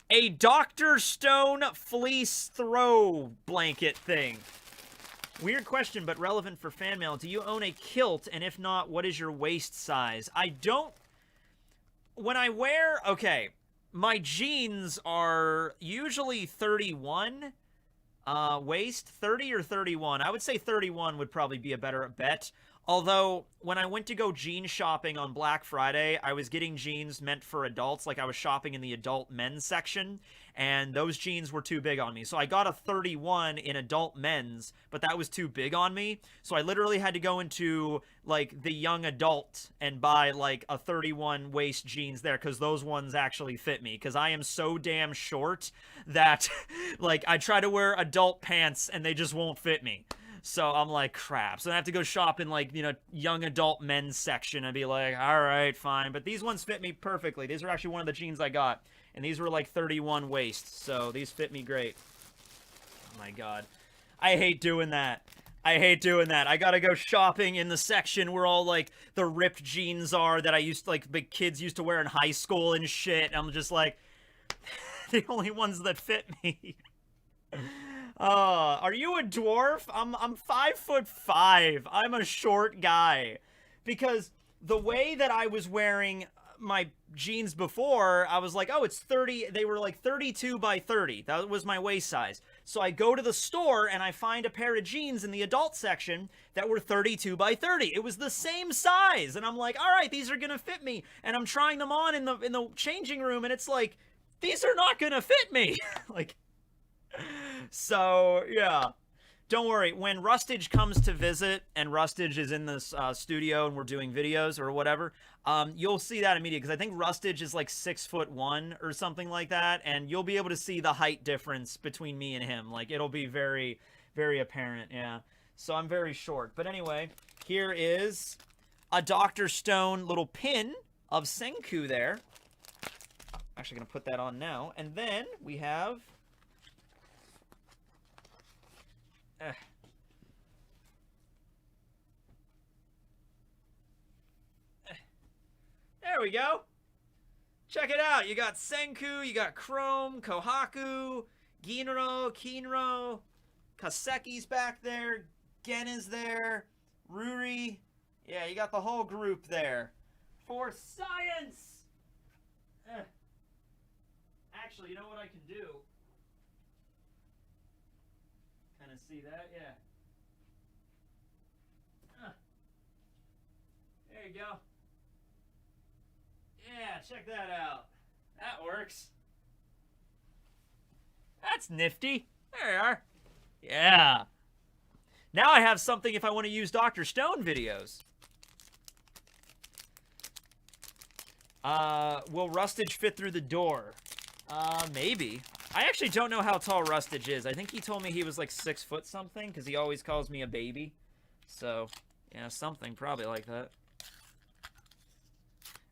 [SPEAKER 2] a Dr. Stone fleece throw blanket thing. Weird question, but relevant for fan mail. Do you own a kilt? And if not, what is your waist size? I don't... When I wear... Okay, my jeans are usually 31 waist. 30 or 31. I would say 31 would probably be a better bet. Although, when I went to go jean shopping on Black Friday, I was getting jeans meant for adults. Like, I was shopping in the adult men's section, and those jeans were too big on me. So I got a 31 in adult men's, but that was too big on me. So I literally had to go into, like, the young adult and buy, like, a 31 waist jeans there, because those ones actually fit me. Because I am so damn short that, like, I try to wear adult pants, and they just won't fit me. So I'm like, crap. So I have to go shop in, like, you know, young adult men's section and be like, all right, fine. But these ones fit me perfectly. These are actually one of the jeans I got. And these were like 31 waist. So these fit me great. Oh my God. I hate doing that. I hate doing that. I gotta go shopping in the section where all, like, the ripped jeans are that I used to, like, big kids used to wear in high school and shit. I'm just like, the only ones that fit me. Are you a dwarf? I'm 5'5". I'm a short guy. Because the way that I was wearing my jeans before, I was like, oh, it's 30. They were like 32 by 30. That was my waist size. So I go to the store and I find a pair of jeans in the adult section that were 32 by 30. It was the same size. And I'm like, all right, these are going to fit me. And I'm trying them on in the changing room. And it's like, these are not going to fit me. Like... So, yeah. Don't worry. When Rustage comes to visit, and Rustage is in this studio and we're doing videos or whatever, you'll see that immediately. Because I think Rustage is like 6'1" or something like that. And you'll be able to see the height difference between me and him. Like, it'll be very, very apparent. Yeah. So I'm very short. But anyway, here is a Dr. Stone little pin of Senku there. Actually going to put that on now. And then we have... There we go. Check it out. You got Senku, you got Chrome, Kohaku, Ginro, Kinro, Kaseki's back there, Gen is there, Ruri. Yeah, you got the whole group there. For science! Actually, you know what I can do? Kind of see that? Yeah. There you go. Yeah, check that out. That works. That's nifty. There you are. Yeah. Now I have something if I want to use Dr. Stone videos. Will Rustage fit through the door? Maybe. I actually don't know how tall Rustage is. I think he told me he was like 6 foot something, because he always calls me a baby. So, yeah, something probably like that.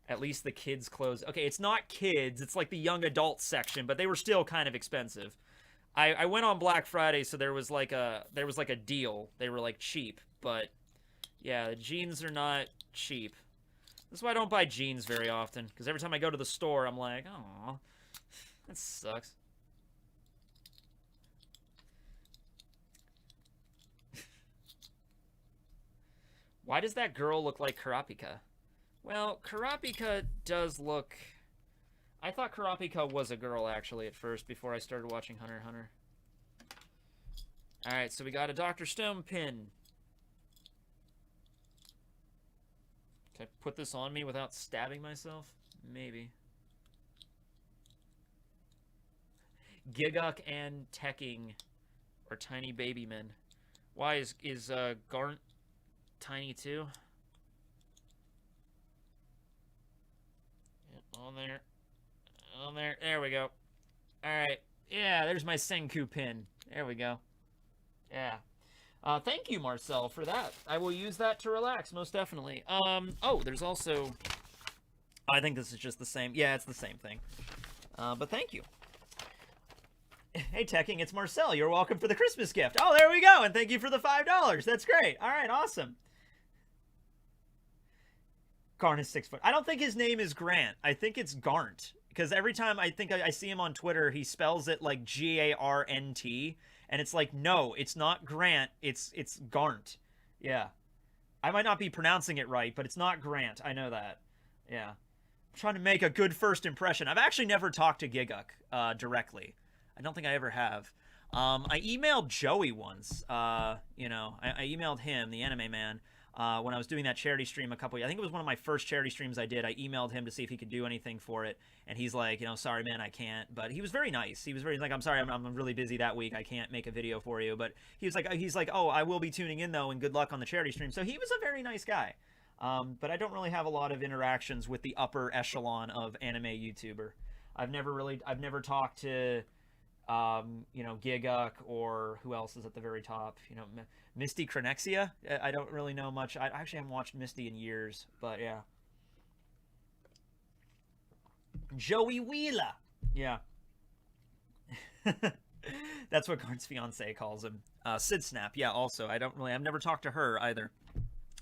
[SPEAKER 2] At least the kids' clothes. Okay, it's not kids. It's like the young adult section, but they were still kind of expensive. I went on Black Friday, so there was like a deal. They were like cheap, but yeah, the jeans are not cheap. That's why I don't buy jeans very often, because every time I go to the store, I'm like, oh, that sucks. Why does that girl look like Kurapika? Well, Kurapika does look... I thought Kurapika was a girl, actually, at first, before I started watching Hunter x Hunter. Alright, so we got a Dr. Stone pin. Can I put this on me without stabbing myself? Maybe. Giguk and Tekking, or Tiny Baby Men. Why is Garnt tiny too? On there. On there. There we go. Alright. Yeah, there's my Senku pin. There we go. Yeah. Thank you, Marcel, for that. I will use that to relax, most definitely. Oh, there's also... I think this is just the same. Yeah, it's the same thing. But thank you. Hey, Tekking, it's Marcel. You're welcome for the Christmas gift. Oh, there we go. And thank you for the $5. That's great. All right, awesome. Garnt is 6 foot. I don't think his name is Grant. I think it's Garnt. Because every time I think I see him on Twitter, he spells it like G-A-R-N-T. And it's like, no, it's not Grant. It's Garnt. Yeah. I might not be pronouncing it right, but it's not Grant. I know that. Yeah. I'm trying to make a good first impression. I've actually never talked to Giguk directly. I don't think I ever have. I emailed Joey once. You know, I emailed him, the anime man, when I was doing that charity stream a couple years. I think it was one of my first charity streams I did. I emailed him to see if he could do anything for it, and he's like, you know, sorry man, I can't. But he was very nice. He was very like, I'm sorry, I'm really busy that week. I can't make a video for you. But he's like, oh, I will be tuning in though, and good luck on the charity stream. So he was a very nice guy. But I don't really have a lot of interactions with the upper echelon of anime YouTuber. I've never talked to, you know, Giguk, or who else is at the very top? You know, Misty Cronexia? I don't really know much. I actually haven't watched Misty in years, but yeah. Joey Wheeler. Yeah. That's what Garnt's fiance calls him. Sid Snap, yeah, also. I've never talked to her either.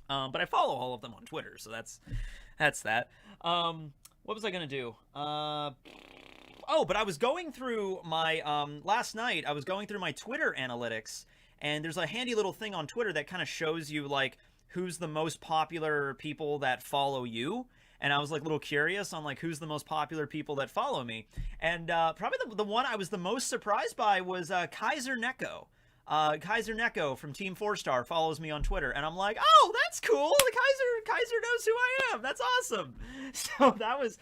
[SPEAKER 2] But I follow all of them on Twitter, so that's that. What was I gonna do? Oh, but I was going through my, last night, I was going through my Twitter analytics, and there's a handy little thing on Twitter that kind of shows you, like, who's the most popular people that follow you, and I was, like, a little curious on, like, who's the most popular people that follow me, and probably the one I was the most surprised by was Kaiser Neko. Kaiser Neko from Team 4-Star follows me on Twitter, and I'm like, oh, that's cool. The Kaiser knows who I am. That's awesome. So that was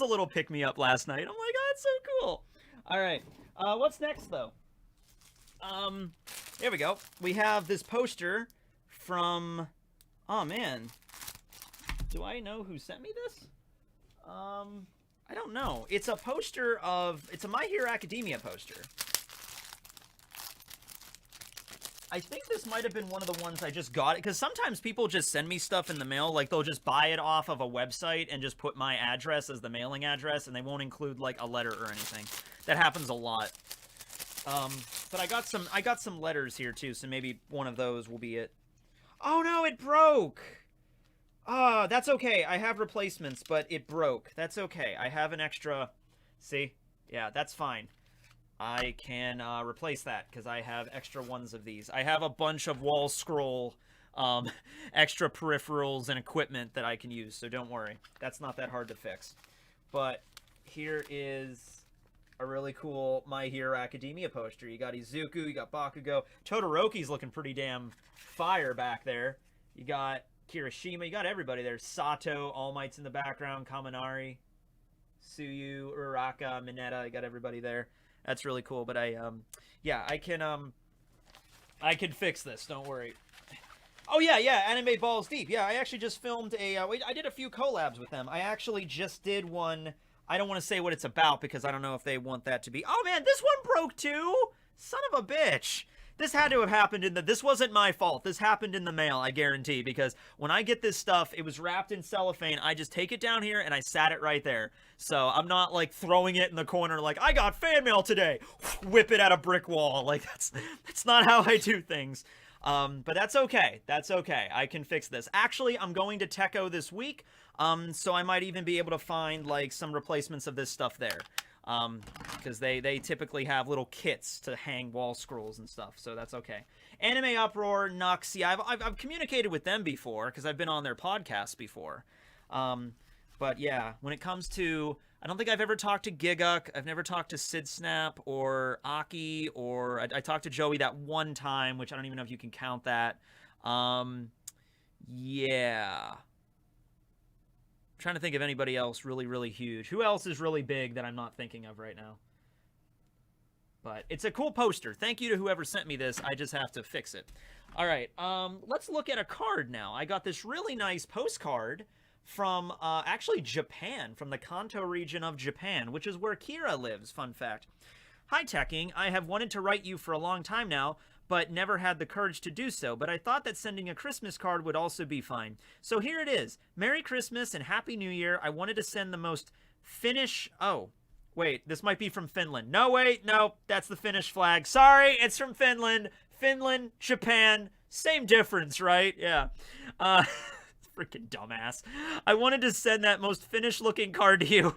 [SPEAKER 2] a little pick me up last night. I'm like, oh, that's so cool. All right, what's next though? There we go. We have this poster from. Oh man, do I know who sent me this? I don't know. It's a poster of. It's a My Hero Academia poster. I think this might have been one of the ones I just got, because sometimes people just send me stuff in the mail, like they'll just buy it off of a website and just put my address as the mailing address, and they won't include like a letter or anything. That happens a lot. But I got some letters here too, so maybe one of those will be it. Oh no, it broke! That's okay. I have replacements, but it broke. That's okay. I have an extra... See? Yeah, that's fine. I can replace that because I have extra ones of these. I have a bunch of wall scroll extra peripherals and equipment that I can use, so don't worry. That's not that hard to fix. But here is a really cool My Hero Academia poster. You got Izuku, you got Bakugo. Todoroki's looking pretty damn fire back there. You got Kirishima, you got everybody there. Sato, All Might's in the background, Kaminari, Tsuyu, Uraraka, Mineta, you got everybody there. That's really cool, but yeah, I can fix this, don't worry. Oh, yeah, Anime Balls Deep. Yeah, I actually just filmed I did a few collabs with them. I actually just did one. I don't want to say what it's about because I don't know if they want that to be. Oh, man, this one broke too? Son of a bitch. This had to have happened this wasn't my fault. This happened in the mail, I guarantee, because when I get this stuff, it was wrapped in cellophane. I just take it down here and I sat it right there. So I'm not like throwing it in the corner like, I got fan mail today. Whip it at a brick wall. Like that's not how I do things. But that's okay. That's okay. I can fix this. Actually, I'm going to Tekko this week. So I might even be able to find like some replacements of this stuff there. Because they typically have little kits to hang wall scrolls and stuff, so that's okay. Anime Uproar, Nux, yeah, I've communicated with them before, because I've been on their podcast before. But yeah, when it comes to, I don't think I've ever talked to Giguk, I've never talked to Sid Snap, or Aki, or I talked to Joey that one time, which I don't even know if you can count that. Yeah. Trying to think of anybody else really, really huge. Who else is really big that I'm not thinking of right now? But it's a cool poster. Thank you to whoever sent me this. I just have to fix it. All right, let's look at a card now. I got this really nice postcard from actually Japan, from the Kanto region of Japan, which is where Kira lives, fun fact. Hi, Tekking. I have wanted to write you for a long time now, but never had the courage to do so, but I thought that sending a Christmas card would also be fine. So here it is. Merry Christmas and Happy New Year. I wanted to send the most Finnish... Oh, wait, this might be from Finland. No, wait, no, that's the Finnish flag. Sorry, it's from Finland. Finland, Japan, same difference, right? Yeah. Freaking dumbass. I wanted to send that most Finnish-looking card to you.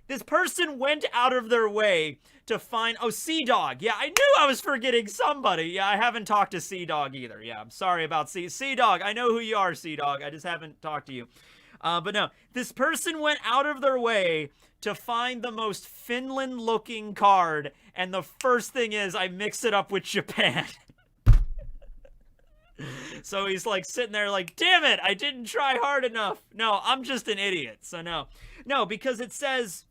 [SPEAKER 2] This person went out of their way to find... Oh, Sea Dog. Yeah, I knew I was forgetting somebody. Yeah, I haven't talked to Sea Dog either. Yeah, I'm sorry about Sea Dog. I know who you are, Sea Dog. I just haven't talked to you. But no, this person went out of their way to find the most Finland-looking card, and the first thing is I mix it up with Japan. So he's like sitting there like, damn it, I didn't try hard enough. No, I'm just an idiot. So no. No, because it says...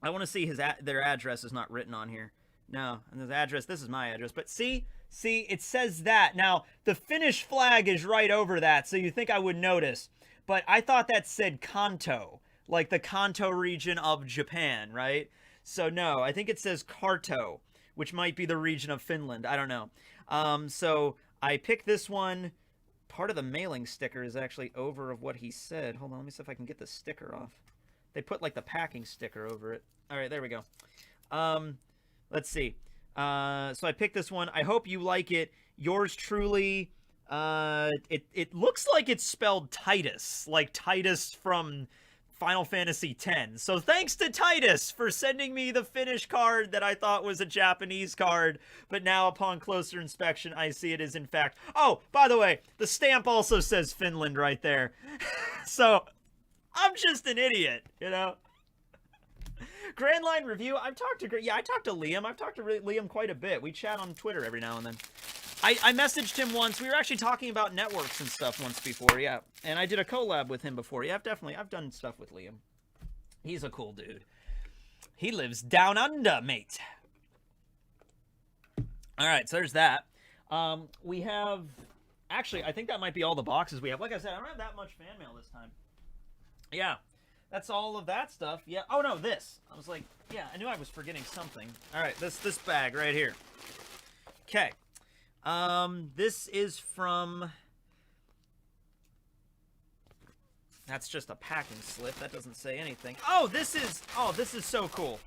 [SPEAKER 2] I want to see their address is not written on here. No, and the address, this is my address. But see, it says that. Now, the Finnish flag is right over that, so you think I would notice. But I thought that said Kanto, like the Kanto region of Japan, right? So no, I think it says Karto, which might be the region of Finland. I don't know. So I picked this one. Part of the mailing sticker is actually over of what he said. Hold on, let me see if I can get the sticker off. They put like the packing sticker over it. All right, there we go. Let's see. So I picked this one. I hope you like it. Yours truly. It looks like it's spelled Titus, like Titus from Final Fantasy X. So thanks to Titus for sending me the Finnish card that I thought was a Japanese card, but now upon closer inspection, I see it is in fact... Oh, by the way, the stamp also says Finland right there. So... I'm just an idiot, you know? Grand Line Review. I talked to Liam. I've talked to Liam quite a bit. We chat on Twitter every now and then. I messaged him once. We were actually talking about networks and stuff once before, yeah. And I did a collab with him before. Yeah, I've done stuff with Liam. He's a cool dude. He lives down under, mate. All right, so there's that. We have... Actually, I think that might be all the boxes we have. Like I said, I don't have that much fan mail this time. Yeah. that's all of that stuff. Yeah. Oh no, this. I was like, yeah, I knew I was forgetting something. All right, this bag right here. Okay. This is from. That's just a packing slip. That doesn't say anything. Oh, this is so cool.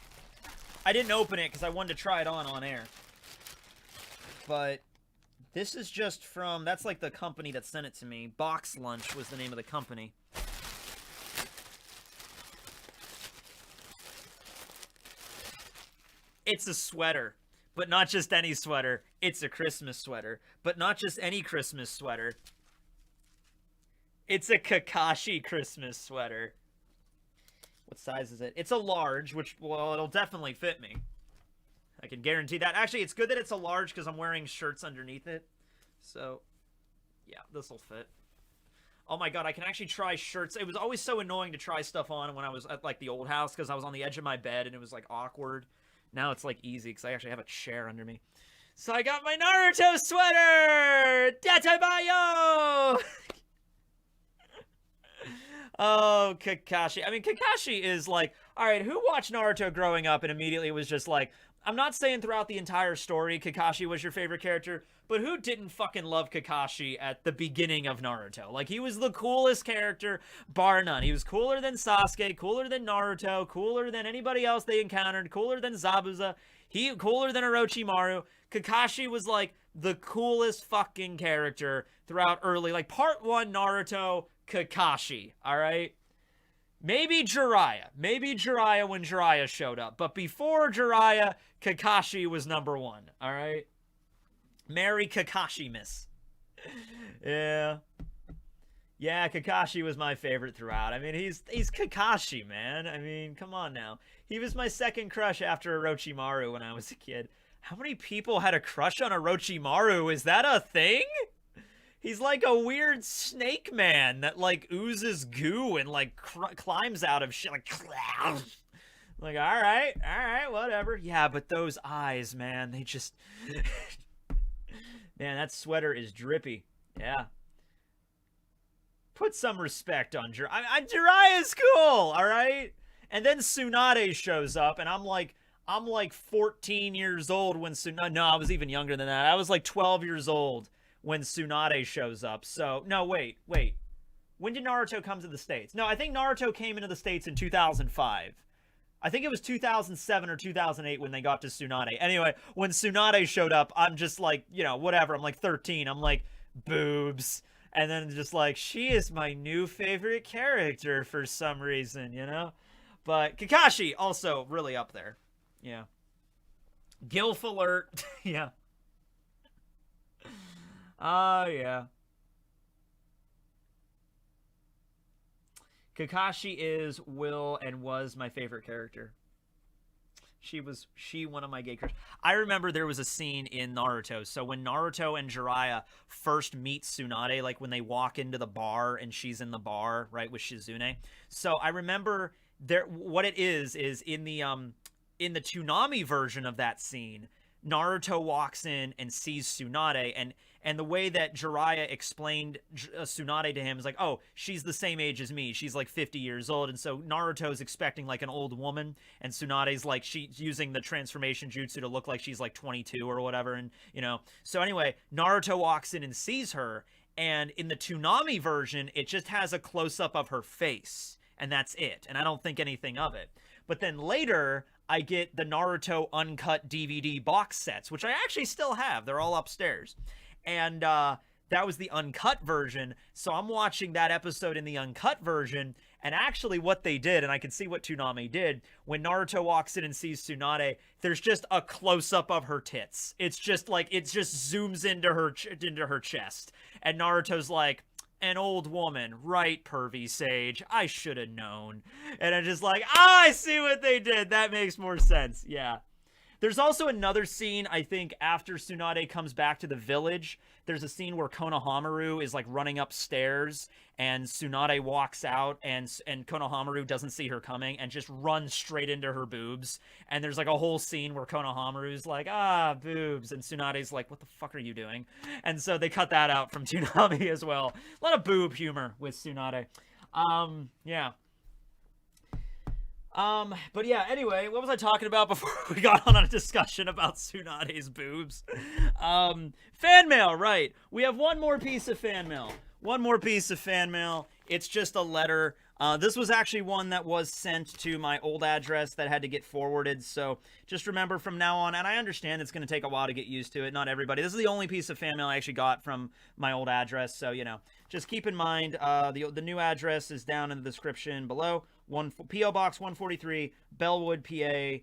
[SPEAKER 2] I didn't open it because I wanted to try it on air. But this is just from, that's like the company that sent it to me. Box Lunch was the name of the company. It's a sweater, but not just any sweater. It's a Christmas sweater, but not just any Christmas sweater. It's a Kakashi Christmas sweater. What size is it? It's a large, which, well, it'll definitely fit me. I can guarantee that. Actually, it's good that it's a large because I'm wearing shirts underneath it. So, yeah, this will fit. Oh my god, I can actually try shirts. It was always so annoying to try stuff on when I was at, like, the old house because I was on the edge of my bed and it was, like, awkward. Now it's, like, easy because I actually have a chair under me. So I got my Naruto sweater! Databayo! Oh, Kakashi. I mean, Kakashi is like, alright, who watched Naruto growing up and immediately was just like, I'm not saying throughout the entire story Kakashi was your favorite character, but who didn't fucking love Kakashi at the beginning of Naruto? Like, he was the coolest character, bar none. He was cooler than Sasuke, cooler than Naruto, cooler than anybody else they encountered, cooler than Zabuza, cooler than Orochimaru. Kakashi was, like, the coolest fucking character throughout early, like, part 1 Naruto, Kakashi, alright? Maybe Jiraiya. Maybe Jiraiya when Jiraiya showed up. But before Jiraiya, Kakashi was number 1, alright? Merry Kakashi, miss. Yeah. Yeah, Kakashi was my favorite throughout. I mean, he's Kakashi, man. I mean, come on now. He was my second crush after Orochimaru when I was a kid. How many people had a crush on Orochimaru? Is that a thing? He's like a weird snake man that, like, oozes goo and, like, climbs out of shit. Like, all right, whatever. Yeah, but those eyes, man, they just... Man, that sweater is drippy. Yeah. Put some respect on Jiraiya. Jiraiya's cool, all right? And then Tsunade shows up, and I'm like 14 years old when Tsunade... No, I was even younger than that. I was like 12 years old when Tsunade shows up. So, no, wait. When did Naruto come to the States? No, I think Naruto came into the States in 2005. I think it was 2007 or 2008 when they got to Tsunade. Anyway, when Tsunade showed up, I'm just like, you know, whatever. I'm like 13. I'm like, boobs. And then just like, she is my new favorite character for some reason, you know? But Kakashi, also really up there. Yeah. Gilf alert. Yeah. Yeah. Kakashi is, will, and was my favorite character. She one of my gay crush. I remember there was a scene in Naruto. So when Naruto and Jiraiya first meet Tsunade, like when they walk into the bar and she's in the bar, right, with Shizune. So I remember what it is in the Toonami version of that scene, Naruto walks in and sees Tsunade, and the way that Jiraiya explained Tsunade to him is like, oh, she's the same age as me. She's like 50 years old. And so Naruto's expecting like an old woman, and Tsunade's like, she's using the transformation jutsu to look like she's like 22 or whatever. And, you know, so anyway, Naruto walks in and sees her, and in the Toonami version, it just has a close-up of her face, and that's it. And I don't think anything of it. But then later, I get the Naruto uncut DVD box sets, which I actually still have. They're all upstairs. And that was the uncut version. So I'm watching that episode in the uncut version. And actually what they did, and I can see what Toonami did, when Naruto walks in and sees Tsunade, there's just a close-up of her tits. It's just like, it just zooms into her chest. And Naruto's like, an old woman, right, pervy sage? I should have known. And I'm just like, I see what they did. That makes more sense. Yeah. There's also another scene, I think, after Tsunade comes back to the village. There's a scene where Konohamaru is, like, running upstairs, and Tsunade walks out, and Konohamaru doesn't see her coming, and just runs straight into her boobs. And there's, like, a whole scene where Konohamaru's like, boobs, and Tsunade's like, what the fuck are you doing? And so they cut that out from Toonami as well. A lot of boob humor with Tsunade. Yeah. But yeah, anyway, what was I talking about before we got on a discussion about Tsunade's boobs? Fan mail, right. We have one more piece of fan mail. One more piece of fan mail. It's just a letter. This was actually one that was sent to my old address that had to get forwarded, so just remember from now on, and I understand it's going to take a while to get used to it, not everybody. This is the only piece of fan mail I actually got from my old address, so, you know, just keep in mind, the new address is down in the description below. P.O. Box 143, Bellwood, PA,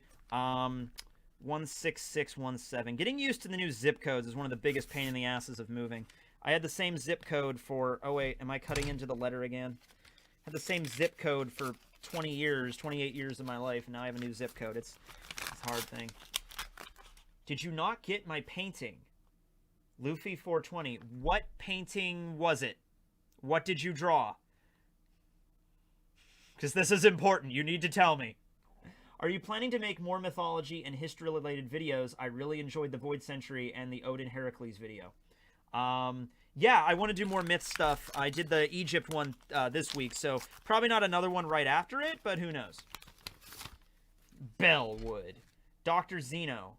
[SPEAKER 2] 16617. Getting used to the new zip codes is one of the biggest pain in the asses of moving. I had the same zip code for... Oh, wait. Am I cutting into the letter again? I had the same zip code for 20 years, 28 years of my life, and now I have a new zip code. It's a hard thing. Did you not get my painting? Luffy 420. What painting was it? What did you draw? Because this is important. You need to tell me. Are you planning to make more mythology and history-related videos? I really enjoyed the Void Century and the Odin Heracles video. Yeah, I want to do more myth stuff. I did the Egypt one this week, so probably not another one right after it, but who knows. Bellwood. Dr. Zeno.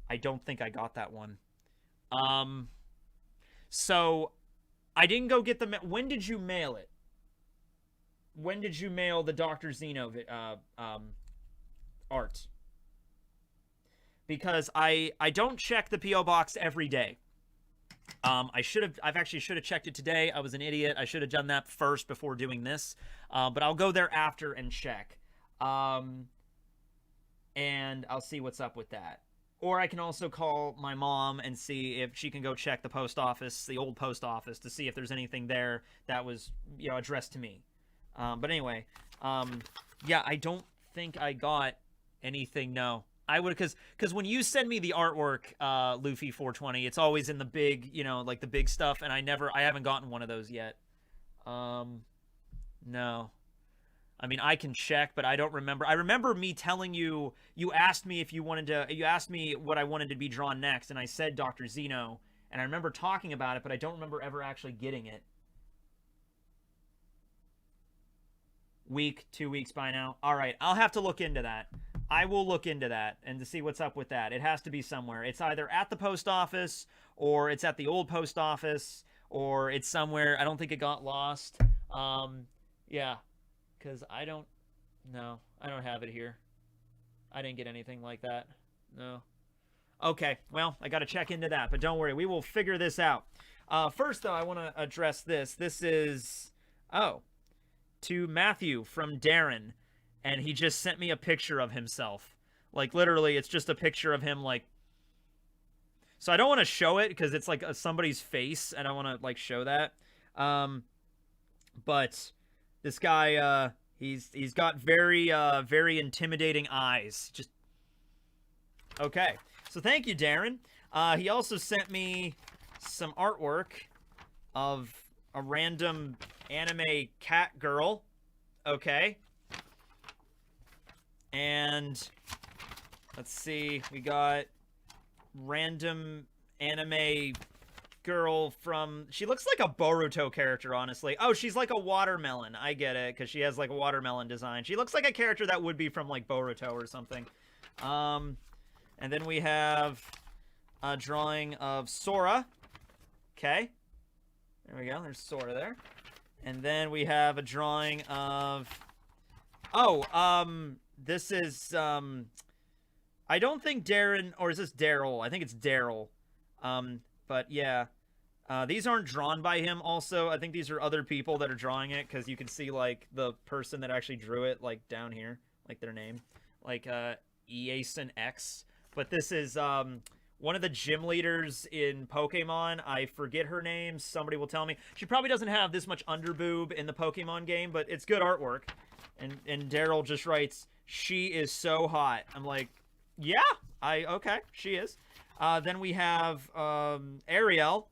[SPEAKER 2] I don't think I got that one. So, I didn't go get the... When did you mail it? When did you mail the Dr. Zeno art? Because I don't check the P.O. box every day. I've actually should have checked it today. I was an idiot. I should have done that first before doing this. But I'll go there after and check. And I'll see what's up with that. Or I can also call my mom and see if she can go check the post office, the old post office, to see if there's anything there that was, you know, addressed to me. But anyway, yeah, I don't think I got anything, no. I would, because when you send me the artwork, Luffy 420, it's always in the big, you know, like the big stuff, and I haven't gotten one of those yet. No. I mean, I can check, but I don't remember. I remember me telling you, you asked me what I wanted to be drawn next, and I said Dr. Zeno, and I remember talking about it, but I don't remember ever actually getting it. Week, 2 weeks by now. All right, I'll have to look into that. I will look into that and to see what's up with that. It has to be somewhere. It's either at the post office, or it's at the old post office, or it's somewhere. I don't think it got lost. Yeah, because I don't have it here. I didn't get anything like that. No. Okay, well, I got to check into that, but don't worry. We will figure this out. First, though, I want to address this. This is... Oh. To Matthew from Darren, and he just sent me a picture of himself. Like, literally, it's just a picture of him, like... So I don't want to show it, because it's, like, somebody's face. I don't want to, like, show that. But this guy, he's got very, very intimidating eyes. Just... Okay. So thank you, Darren. He also sent me some artwork of a random anime cat girl. Okay. And let's see, we got random anime girl from... She looks like a Boruto character, honestly. Oh, she's like a watermelon. I get it, because she has like a watermelon design. She looks like a character that would be from like Boruto or something. And then we have a drawing of Sora. Okay. There we go. There's Sora there. And then we have a drawing of... Oh, this is, I don't think Darren... Or is this Daryl? I think it's Daryl. But yeah. These aren't drawn by him also. I think these are other people that are drawing it, because you can see, like, the person that actually drew it, like, down here. Like, their name. Like, Eason X. But this is, one of the gym leaders in Pokemon. I forget her name. Somebody will tell me. She probably doesn't have this much underboob in the Pokemon game, but it's good artwork. And Daryl just writes, "She is so hot." I'm like, yeah, okay, she is. Then we have Ariel.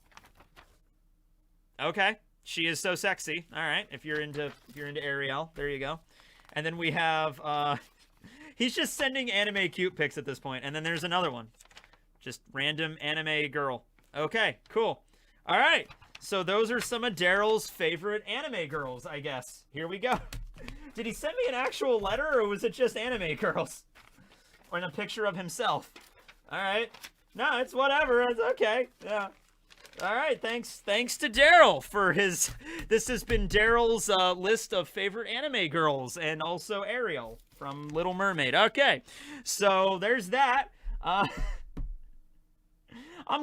[SPEAKER 2] Okay, she is so sexy. All right, if you're into Ariel, there you go. And then we have he's just sending anime cute pics at this point. And then there's another one. Just random anime girl. Okay, cool. All right. So those are some of Daryl's favorite anime girls, I guess. Here we go. Did he send me an actual letter, or was it just anime girls? Or in a picture of himself? All right. No, it's whatever. It's okay. Yeah. All right. Thanks to Daryl for his... This has been Daryl's list of favorite anime girls, and also Ariel from Little Mermaid. Okay. So there's that. I'm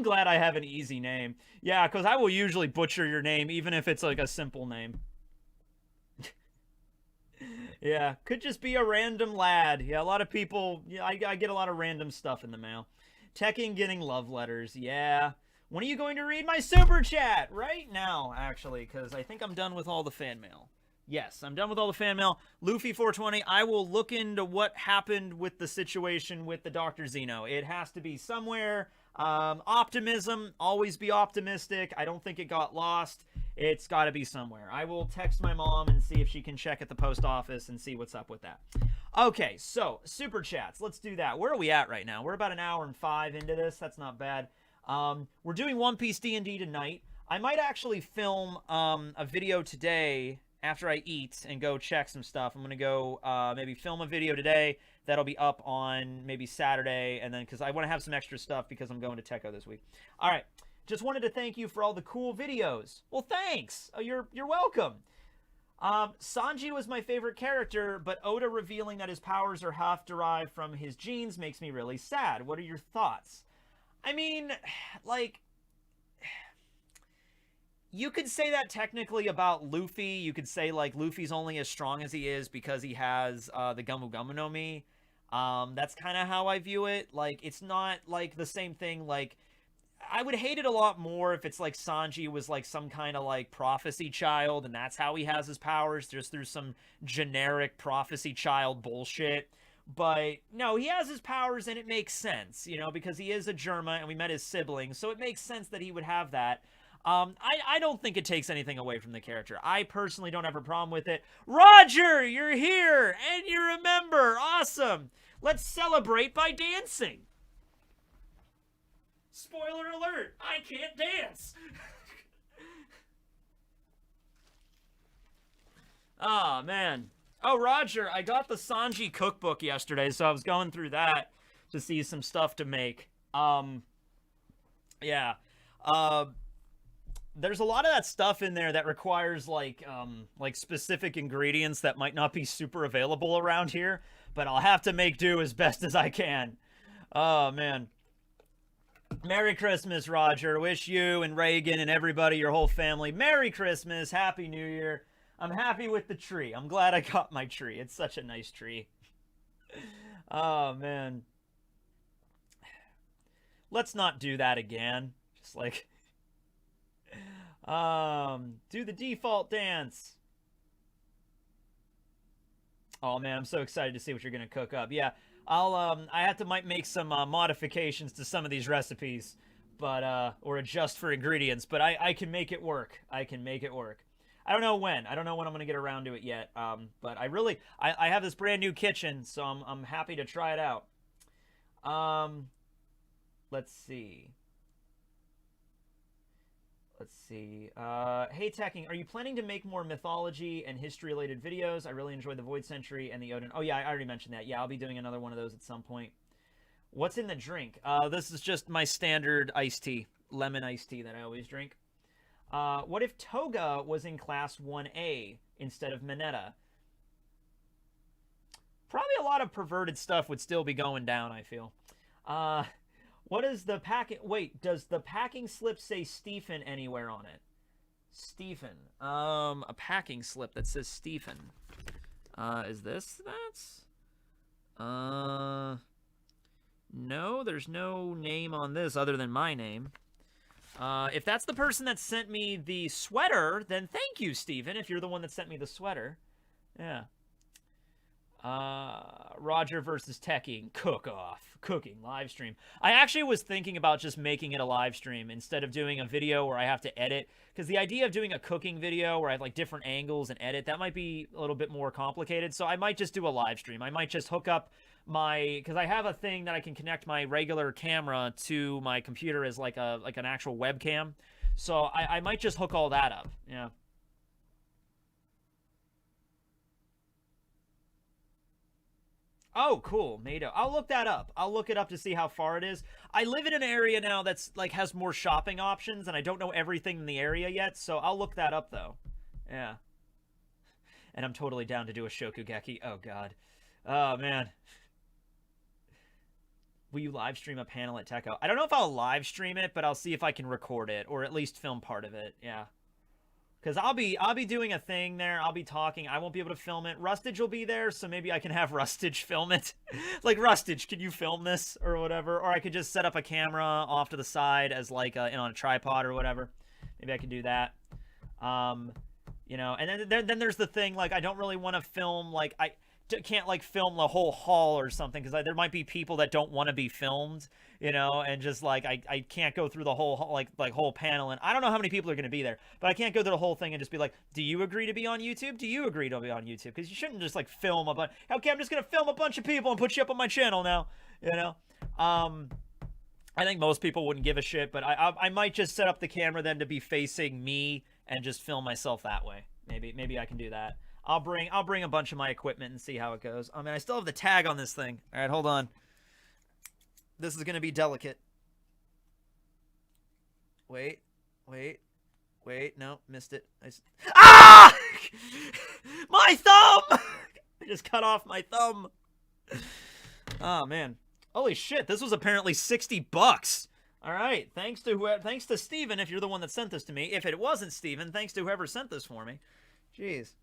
[SPEAKER 2] glad I have an easy name. Yeah, because I will usually butcher your name, even if it's like a simple name. Yeah, could just be a random lad. Yeah, a lot of people, yeah, I get a lot of random stuff in the mail. Tekking getting love letters, yeah. When are you going to read my super chat? Right now, actually, because I think I'm done with all the fan mail. Yes, I'm done with all the fan mail. Luffy420, I will look into what happened with the situation with the Dr. Zeno. It has to be somewhere. Optimism, always be optimistic. I don't think it got lost. It's got to be somewhere. I will text my mom and see if she can check at the post office and see what's up with that. Okay, so super chats. Let's do that. Where are we at right now? We're about an hour and 5 into this. That's not bad. We're doing One Piece D&D tonight. I might actually film a video today after I eat and go check some stuff. I'm going to go maybe film a video today that'll be up on maybe Saturday, and then because I want to have some extra stuff because I'm going to Techo this week. All right. Just wanted to thank you for all the cool videos. Well, thanks. Oh, you're welcome. Sanji was my favorite character, but Oda revealing that his powers are half derived from his genes makes me really sad. What are your thoughts? I mean, like, you could say that technically about Luffy. You could say, like, Luffy's only as strong as he is because he has the Gumu Gumu no Mi. That's kind of how I view it. Like, it's not, like, the same thing, like, I would hate it a lot more if it's like Sanji was like some kind of like prophecy child and that's how he has his powers, just through some generic prophecy child bullshit. But no, he has his powers and it makes sense, you know, because he is a Germa and we met his siblings, so it makes sense that he would have that. I don't think it takes anything away from the character. I personally don't have a problem with it. Roger, you're here and you remember. Awesome. Let's celebrate by dancing. Spoiler alert, I can't dance. Oh, man. Oh, Roger, I got the Sanji cookbook yesterday, so I was going through that to see some stuff to make. Yeah. There's a lot of that stuff in there that requires, like specific ingredients that might not be super available around here, but I'll have to make do as best as I can. Oh, man. Merry Christmas, Roger. Wish you and Reagan and everybody, your whole family, Merry Christmas, Happy New Year. I'm happy with the tree. I'm glad I got my tree. It's such a nice tree. Oh, man. Let's not do that again. Just like... do the default dance. Oh, man, I'm so excited to see what you're going to cook up. Yeah. I have to might make some modifications to some of these recipes, but or adjust for ingredients, but I can make it work. I can make it work. I don't know when. I don't know when I'm gonna get around to it yet. But I have this brand new kitchen, so I'm happy to try it out. Let's see. Hey, Tekking, are you planning to make more mythology and history-related videos? I really enjoyed the Void Century and the Odin. Oh, yeah, I already mentioned that. Yeah, I'll be doing another one of those at some point. What's in the drink? This is just my standard iced tea. Lemon iced tea that I always drink. What if Toga was in Class 1A instead of Mineta? Probably a lot of perverted stuff would still be going down, I feel. What is the packing... Wait, does the packing slip say Stephen anywhere on it? Stephen. A packing slip that says Stephen. Is this that? No, there's no name on this other than my name. If that's the person that sent me the sweater, then thank you, Stephen, if you're the one that sent me the sweater. Yeah. Roger versus Tekking cook-off, cooking live stream. I actually was thinking about just making it a live stream instead of doing a video where I have to edit, because the idea of doing a cooking video where I have like different angles and edit, that might be a little bit more complicated. So I might just do a live stream. I might just hook up because I have a thing that I can connect my regular camera to my computer as like an actual webcam. So I might just hook all that up. Yeah. Oh, cool. Mado. I'll look that up. I'll look it up to see how far it is. I live in an area now that's like has more shopping options, and I don't know everything in the area yet, so I'll look that up though. Yeah. And I'm totally down to do a Shokugeki. Oh god. Oh man. Will you live stream a panel at Techo? I don't know if I'll live stream it, but I'll see if I can record it or at least film part of it. Yeah. Because I'll be doing a thing there. I'll be talking. I won't be able to film it. Rustage will be there, so maybe I can have Rustage film it. Like, Rustage, can you film this or whatever? Or I could just set up a camera off to the side as like on a tripod or whatever. Maybe I could do that. You know, and then there's the thing, like, I don't really want to film, like, I can't like film the whole hall or something because there might be people that don't want to be filmed, you know, and just like I can't go through the whole like whole panel, and I don't know how many people are going to be there, but I can't go through the whole thing and just be like, do you agree to be on YouTube? Do you agree to be on YouTube? Because you shouldn't just like film a bunch. Okay, I'm just going to film a bunch of people and put you up on my channel now, you know. I think most people wouldn't give a shit, but I might just set up the camera then to be facing me and just film myself that way. Maybe I can do that. I'll bring a bunch of my equipment and see how it goes. I mean, I still have the tag on this thing. All right, hold on. This is going to be delicate. Wait. No, missed it. Ah! My thumb! I just cut off my thumb. Oh, man. Holy shit, this was apparently $60. All right, thanks to Steven, if you're the one that sent this to me. If it wasn't Steven, thanks to whoever sent this for me. Jeez.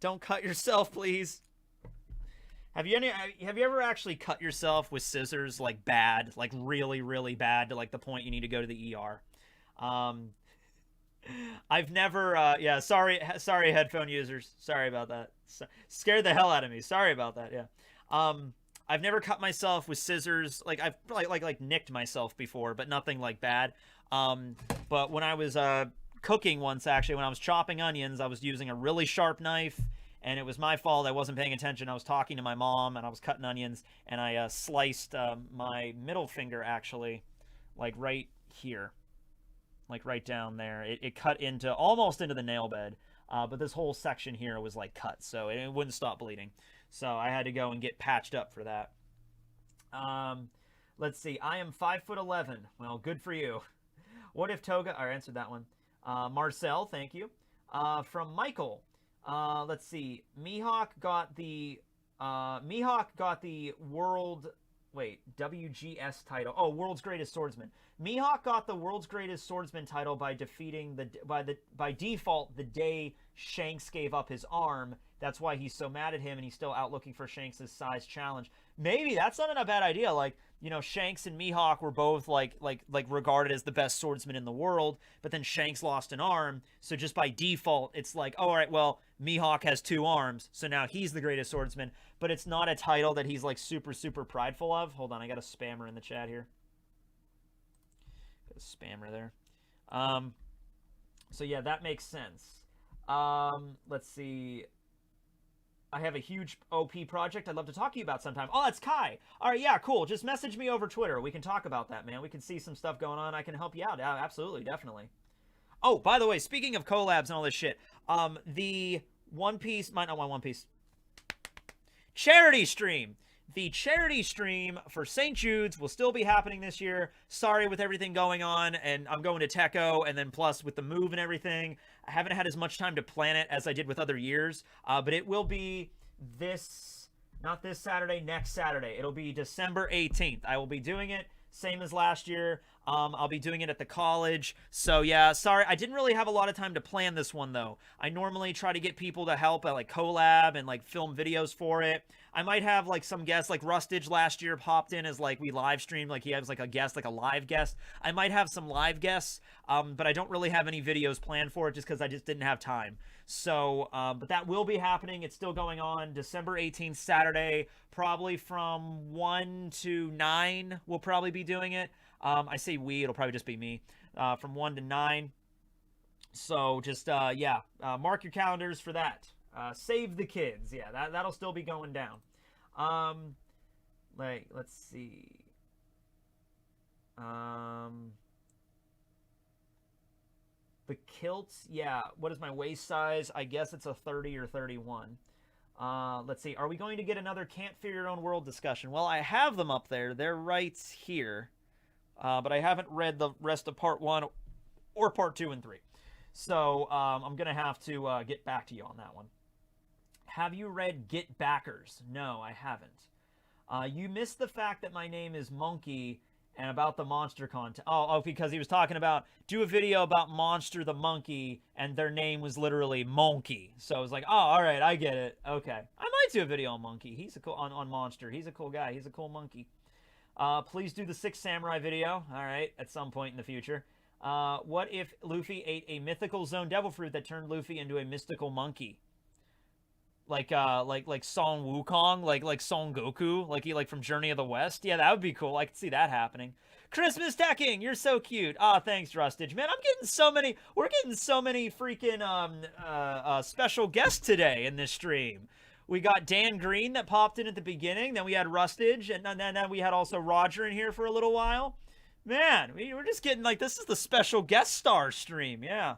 [SPEAKER 2] Don't cut yourself, please. Have you ever actually cut yourself with scissors, like bad, like really, really bad, to like the point you need to go to the ER? I've never, yeah, sorry, headphone users. Sorry about that. Scared the hell out of me. Sorry about that, yeah. I've never cut myself with scissors. Like, I've like nicked myself before, but nothing like bad. But when I was, cooking once, actually, when I was chopping onions, I was using a really sharp knife, and it was my fault. I wasn't paying attention. I was talking to my mom, and I was cutting onions, and I sliced my middle finger, actually, like right here, like right down there. It cut into almost into the nail bed, but this whole section here was like cut, so it wouldn't stop bleeding. So I had to go and get patched up for that. Let's see. I am 5'11". Well, good for you. What if Toga? I answered that one. Marcel, thank you. From Michael, let's see. Mihawk got the WGS title. Oh, World's Greatest Swordsman. Mihawk got the World's Greatest Swordsman title by defeating by default the day Shanks gave up his arm. That's why he's so mad at him, and he's still out looking for Shanks' size challenge. Maybe that's not a bad idea. Like, you know, Shanks and Mihawk were both like regarded as the best swordsman in the world, but then Shanks lost an arm, so just by default, it's like, oh, all right, well, Mihawk has 2 arms, so now he's the greatest swordsman, but it's not a title that he's like super, super prideful of. Hold on, I got a spammer in the chat here. Got a spammer there. So yeah, that makes sense. Let's see. I have a huge OP project I'd love to talk to you about sometime. Oh, that's Kai. All right, yeah, cool. Just message me over Twitter. We can talk about that, man. We can see some stuff going on. I can help you out. Yeah, absolutely, definitely. Oh, by the way, speaking of collabs and all this shit, the One Piece, not One Piece, charity stream. The charity stream for St. Jude's will still be happening this year. Sorry with everything going on, and I'm going to Techo, and then plus with the move and everything, I haven't had as much time to plan it as I did with other years, but it will be not this Saturday, next Saturday. It'll be December 18th. I will be doing it, same as last year. I'll be doing it at the college. So yeah, sorry, I didn't really have a lot of time to plan this one though. I normally try to get people to help at like collab and like film videos for it. I might have like some guests, like Rustage last year popped in as like we live streamed, like he has like a guest, like a live guest. I might have some live guests, but I don't really have any videos planned for it just because I just didn't have time. So, but that will be happening. It's still going on. December 18th, Saturday, probably from 1 to 9, we'll probably be doing it. I say we, it'll probably just be me, from 1 to 9. So just, yeah, mark your calendars for that. Save the kids. Yeah, that'll still be going down. Like, let's see. The kilts, yeah, what is my waist size? I guess it's a 30 or 31. Let's see. Are we going to get another Can't Fear Your Own World discussion? Well, I have them up there. They're right here. But I haven't read the rest of part 1 or part 2 and 3. So I'm going to have to get back to you on that one. Have you read Get Backers? No, I haven't. You missed the fact that my name is Monkey and about the monster content. Oh, because he was talking about do a video about Monster the Monkey, and their name was literally Monkey. So I was like, oh, all right, I get it. Okay, I might do a video on Monkey. He's a cool on Monster. He's a cool guy. He's a cool monkey. Please do the 6 Samurai video. All right, at some point in the future. What if Luffy ate a mythical zone devil fruit that turned Luffy into a mystical monkey? Like Son Wukong, like Son Goku, like from Journey of the West. Yeah, that would be cool. I could see that happening. Christmas Tekking, you're so cute. Thanks, Rustage. Man, we're getting so many freaking special guests today in this stream. We got Dan Green that popped in at the beginning, then we had Rustage, and then we had also Roger in here for a little while. Man, we're just getting this is the special guest star stream, yeah.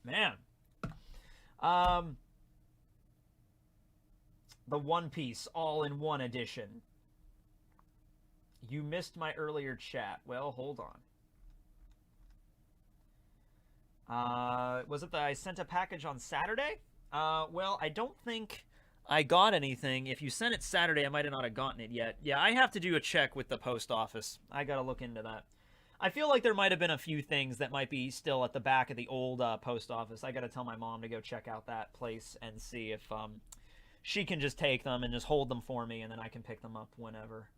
[SPEAKER 2] Man. The One Piece all-in-one edition. You missed my earlier chat. Well, hold on. Was it that I sent a package on Saturday? Well, I don't think I got anything. If you sent it Saturday, I might have not have gotten it yet. Yeah, I have to do a check with the post office. I gotta look into that. I feel like there might have been a few things that might be still at the back of the old post office. I got to tell my mom to go check out that place and see if she can just take them and just hold them for me, and then I can pick them up whenever.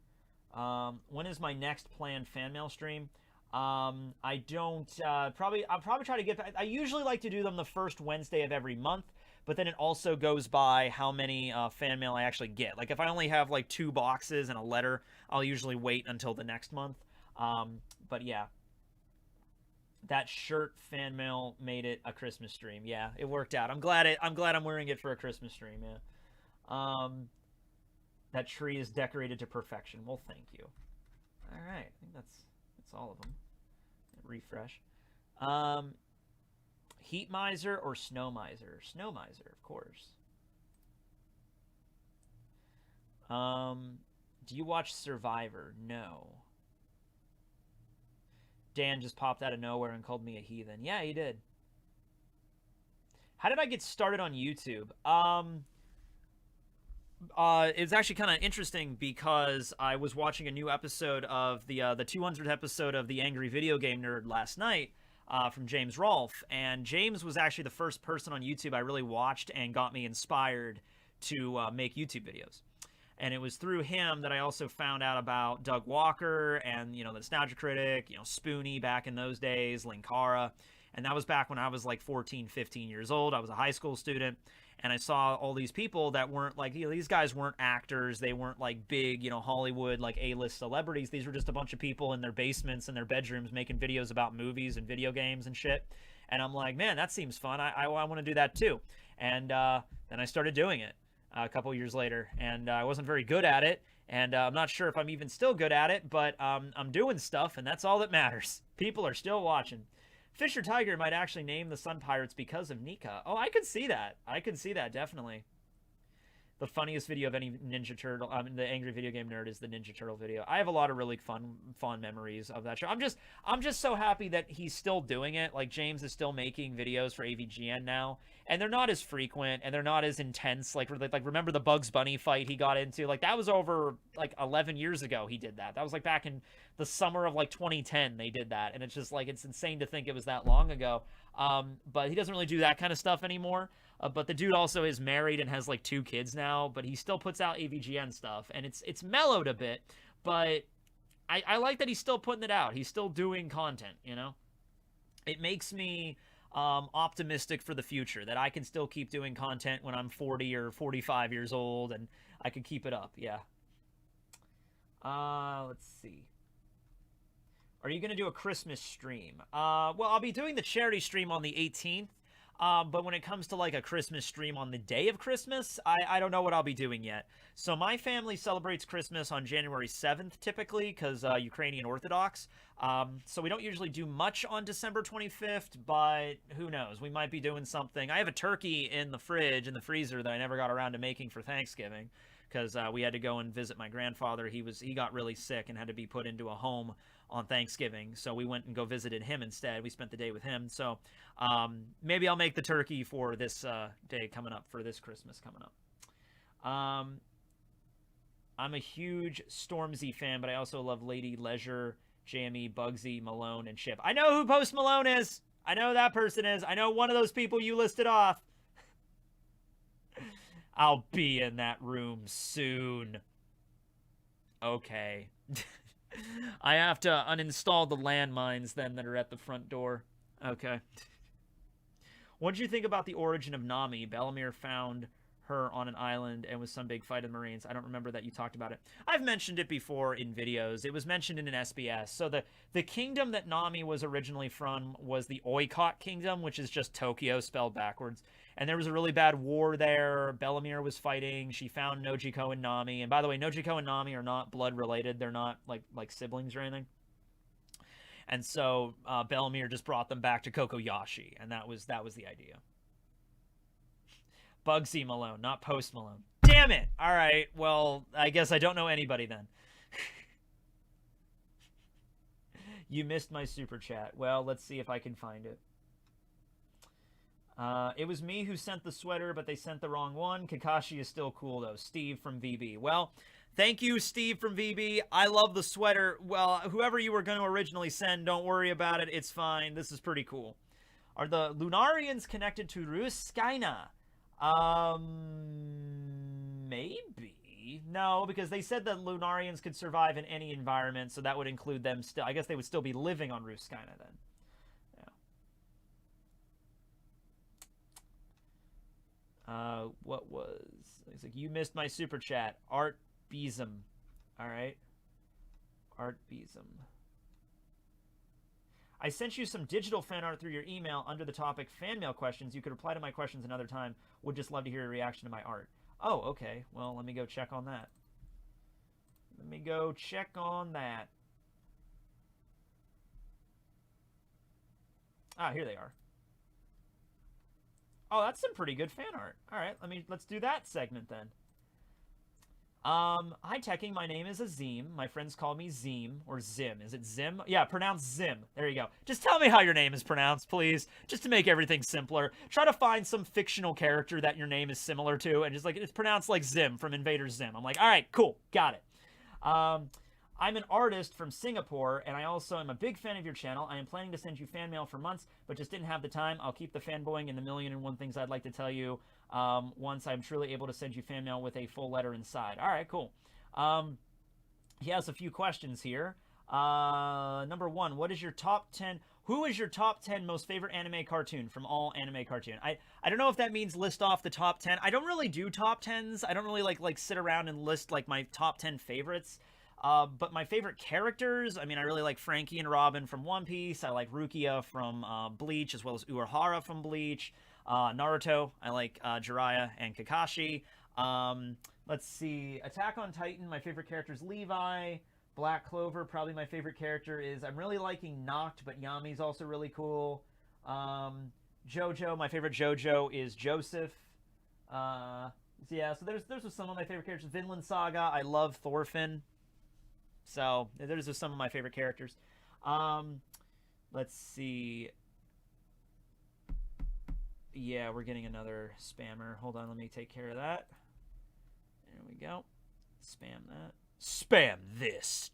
[SPEAKER 2] When is my next planned fan mail stream? I don't I'll probably try to get back. I usually like to do them the first Wednesday of every month, but then it also goes by how many fan mail I actually get. Like if I only have 2 boxes and a letter, I'll usually wait until the next month. But yeah, that shirt fan mail made it a Christmas stream. Yeah, it worked out. I'm glad I'm wearing it for a Christmas stream. Yeah. That tree is decorated to perfection. Well, thank you. All right, I think that's all of them. Refresh. Heat miser or snow miser? Snow miser, of course. Do you watch Survivor? No. Dan just popped out of nowhere and called me a heathen. Yeah, he did. How did I get started on YouTube? It's actually kind of interesting because I was watching a new episode of the 200th episode of The Angry Video Game Nerd last night from James Rolfe, and James was actually the first person on YouTube I really watched and got me inspired to make YouTube videos. And it was through him that I also found out about Doug Walker and, the Nostalgia Critic, Spoonie back in those days, Linkara. And that was back when I was 14, 15 years old. I was a high school student. And I saw all these people that weren't these guys weren't actors. They weren't big, Hollywood, A-list celebrities. These were just a bunch of people in their basements and their bedrooms making videos about movies and video games and shit. And I'm like, man, that seems fun. I want to do that too. And then I started doing it a couple years later, and I wasn't very good at it, and I'm not sure if I'm even still good at it, but I'm doing stuff, and that's all that matters. People are still watching. Fisher Tiger might actually name the Sun Pirates because of Nika. Oh, I could see that. I could see that, definitely. The funniest video of any Ninja Turtle, the Angry Video Game Nerd, is the Ninja Turtle video. I have a lot of really fond memories of that show. I'm just so happy that he's still doing it. James is still making videos for AVGN now, and they're not as frequent and they're not as intense. Remember the Bugs Bunny fight he got into? That was over 11 years ago. He did that. That was back in the summer of 2010. They did that, and it's just it's insane to think it was that long ago. But he doesn't really do that kind of stuff anymore. But the dude also is married and has 2 kids now, but he still puts out AVGN stuff, and it's mellowed a bit, but I like that he's still putting it out. He's still doing content, It makes me optimistic for the future, that I can still keep doing content when I'm 40 or 45 years old, and I can keep it up, yeah. Let's see. Are you going to do a Christmas stream? Well, I'll be doing the charity stream on the 18th. But when it comes to like a Christmas stream on the day of Christmas, I don't know what I'll be doing yet. So my family celebrates Christmas on January 7th typically because Ukrainian Orthodox. So we don't usually do much on December 25th, but who knows? We might be doing something. I have a turkey in the fridge, in the freezer, that I never got around to making for Thanksgiving because we had to go and visit my grandfather. He got really sick and had to be put into a home on Thanksgiving, so we went and go visited him instead. We spent the day with him, so maybe I'll make the turkey for this day coming up, for this Christmas coming up. I'm a huge Stormzy fan, but I also love Lady Leisure, Jamie, Bugsy, Malone, and Chip. I know who Post Malone is. I know who that person is. I know one of those people you listed off. I'll be in that room soon. Okay. I have to uninstall the landmines then that are at the front door. Okay. What did you think about the origin of Nami? Bellamere found her on an island and was some big fight of the Marines. I don't remember that you talked about it. I've mentioned it before in videos. It was mentioned in an SBS. So the kingdom that Nami was originally from was the Oikot Kingdom, which is just Tokyo spelled backwards. And there was a really bad war there. Bellamere was fighting. She found Nojiko and Nami. And by the way, Nojiko and Nami are not blood related. They're not like siblings or anything. And so Bellamere just brought them back to Kokoyashi, and that was the idea. Bugsy Malone, not Post Malone. Damn it! All right, well, I guess I don't know anybody then. You missed my super chat. Well, let's see if I can find it. It was me who sent the sweater, but they sent the wrong one. Kakashi is still cool, though. Steve from VB. Well, thank you, Steve from VB. I love the sweater. Well, whoever you were going to originally send, don't worry about it. It's fine. This is pretty cool. Are the Lunarians connected to Ruskaina? Maybe. No, because they said that Lunarians could survive in any environment, so that would include them still. I guess they would still be living on Ruskaina then. What was... He's like, you missed my super chat. Art Beesum. Alright. Art Beesum. I sent you some digital fan art through your email under the topic fan mail questions. You could reply to my questions another time. Would just love to hear your reaction to my art. Oh, okay. Well, let me go check on that. Let me go check on that. Ah, here they are. Oh, that's some pretty good fan art. All right, let's do that segment then. Hi, Tekking. My name is Azim. My friends call me Zim, or Zim. Is it Zim? Yeah, pronounced Zim. There you go. Just tell me how your name is pronounced, please. Just to make everything simpler. Try to find some fictional character that your name is similar to, and just like, it's pronounced like Zim from Invader Zim. I'm like, all right, cool, got it. I'm an artist from Singapore, and I also am a big fan of your channel. I am planning to send you fan mail for months, but just didn't have the time. I'll keep the fanboying in the 1,000,001 things I'd like to tell you once I'm truly able to send you fan mail with a full letter inside. All right, cool. He has a few questions here. Number one, what is your top 10... Who is your top 10 most favorite anime cartoon from all anime cartoon? I don't know if that means list off the top 10. I don't really do top 10s. I don't really like sit around and list like my top 10 favorites. But my favorite characters, I mean, I really like Frankie and Robin from One Piece. I like Rukia from Bleach, as well as Urahara from Bleach. Naruto, I like Jiraiya and Kakashi. Let's see, Attack on Titan, my favorite character is Levi. Black Clover, probably my favorite character is, I'm really liking Noct, but Yami's also really cool. JoJo, my favorite JoJo is Joseph. Yeah, so there's some of my favorite characters. Vinland Saga, I love Thorfinn. So, those are some of my favorite characters. Let's see. Yeah, we're getting another spammer. Hold on, let me take care of that. There we go. Spam that. Spam this.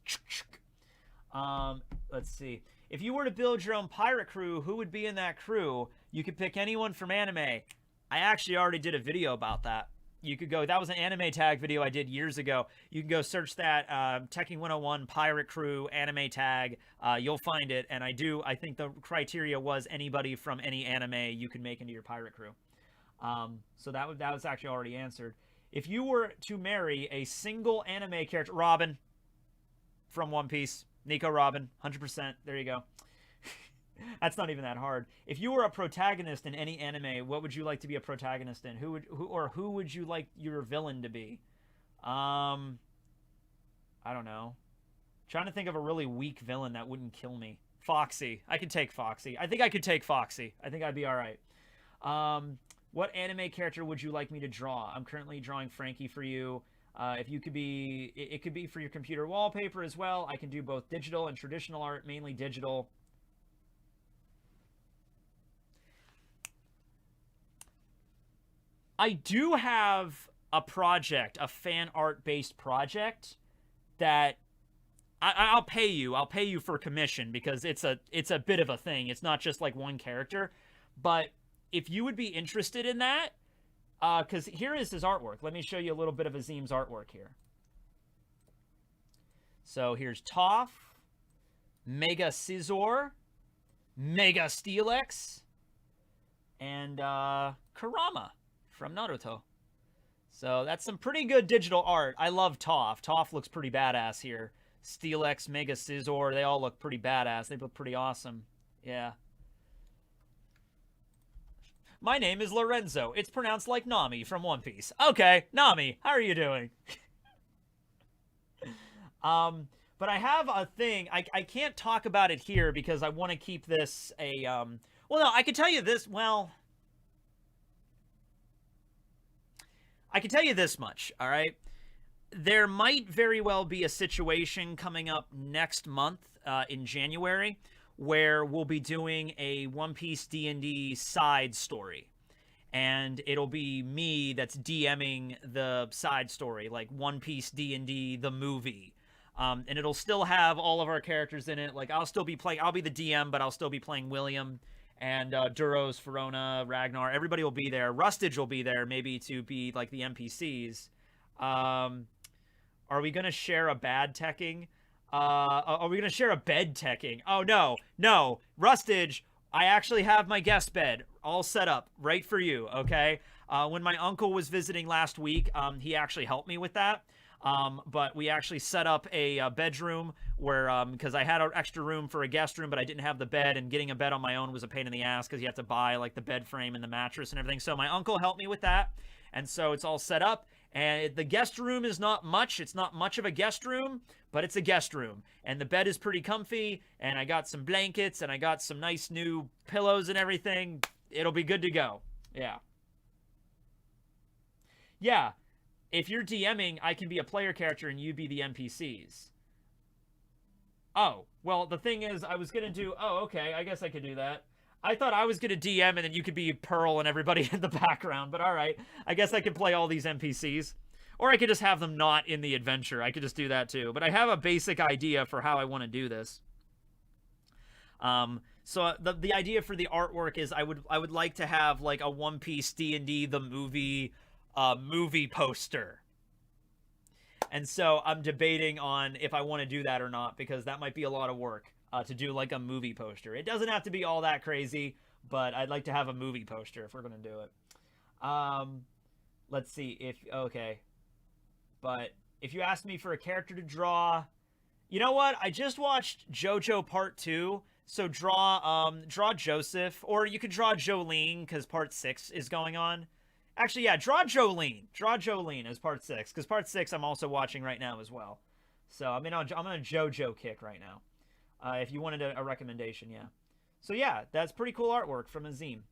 [SPEAKER 2] Let's see. If you were to build your own pirate crew, who would be in that crew? You could pick anyone from anime. I actually already did a video about that. You could go, that was an anime tag video I did years ago. You can go search that, Tekking101 Pirate Crew anime tag. You'll find it. And I think the criteria was anybody from any anime you can make into your pirate crew. So that was actually already answered. If you were to marry a single anime character, Robin from One Piece, Nico Robin, 100%. There you go. That's not even that hard. If you were a protagonist in any anime, what would you like to be a protagonist in? Who would you like your villain to be? I don't know. Trying to think of a really weak villain that wouldn't kill me. Foxy. I could take Foxy. I think I could take Foxy. I think I'd be all right. What anime character would you like me to draw? I'm currently drawing Frankie for you. If you could be, it could be for your computer wallpaper as well. I can do both digital and traditional art, mainly digital. I do have a project, a fan art based project that I'll pay you. I'll pay you for commission because it's a bit of a thing. It's not just like one character. But if you would be interested in that, because here is his artwork. Let me show you a little bit of Azim's artwork here. So here's Toph, Mega Scizor, Mega Steelix, and Kurama from Naruto. So that's some pretty good digital art. I love Toph. Toph looks pretty badass here. Steelix, Mega Scizor, they all look pretty badass. They look pretty awesome. Yeah. My name is Lorenzo. It's pronounced like Nami from One Piece. Okay, Nami, how are you doing? But I have a thing. I can't talk about it here because I want to keep this a, well, no, I can tell you this, well, I can tell you this much, all right? There might very well be a situation coming up next month in January where we'll be doing a One Piece D&D side story. And it'll be me that's DMing the side story, like One Piece D&D, the movie. And it'll still have all of our characters in it. Like, I'll still be playing, I'll be the DM, but I'll still be playing William and Duros, Verona, Ragnar. Everybody will be there. Rustage will be there, maybe to be like the NPCs. Are we going to share a bad teching? Are we going to share a bed teching? Oh, no. No. Rustage, I actually have my guest bed all set up right for you, okay? When my uncle was visiting last week, he actually helped me with that. But we actually set up a bedroom where, because I had an extra room for a guest room, but I didn't have the bed, and getting a bed on my own was a pain in the ass because you have to buy, like, the bed frame and the mattress and everything. So my uncle helped me with that, and so it's all set up. And the guest room is not much. It's not much of a guest room, but it's a guest room. And the bed is pretty comfy, and I got some blankets, and I got some nice new pillows and everything. It'll be good to go. Yeah. Yeah. If you're DMing, I can be a player character and you be the NPCs. Oh, well, the thing is, I was going to do... Oh, okay, I guess I could do that. I thought I was going to DM and then you could be Pearl and everybody in the background, but all right. I guess I could play all these NPCs. Or I could just have them not in the adventure. I could just do that too. But I have a basic idea for how I want to do this. So the idea for the artwork is I would like to have like a One Piece D&D the movie poster. And so I'm debating on if I want to do that or not, because that might be a lot of work to do like a movie poster. It doesn't have to be all that crazy, but I'd like to have a movie poster if we're going to do it. Let's see if, okay. But if you ask me for a character to draw, you know what? I just watched JoJo Part 2. So draw Joseph, or you could draw Jolene because Part 6 is going on. Actually, yeah, draw Jolene. Draw Jolene as Part 6, because Part 6 I'm also watching right now as well. So I'm on a JoJo kick right now. If you wanted a recommendation, yeah. So yeah, that's pretty cool artwork from Azim.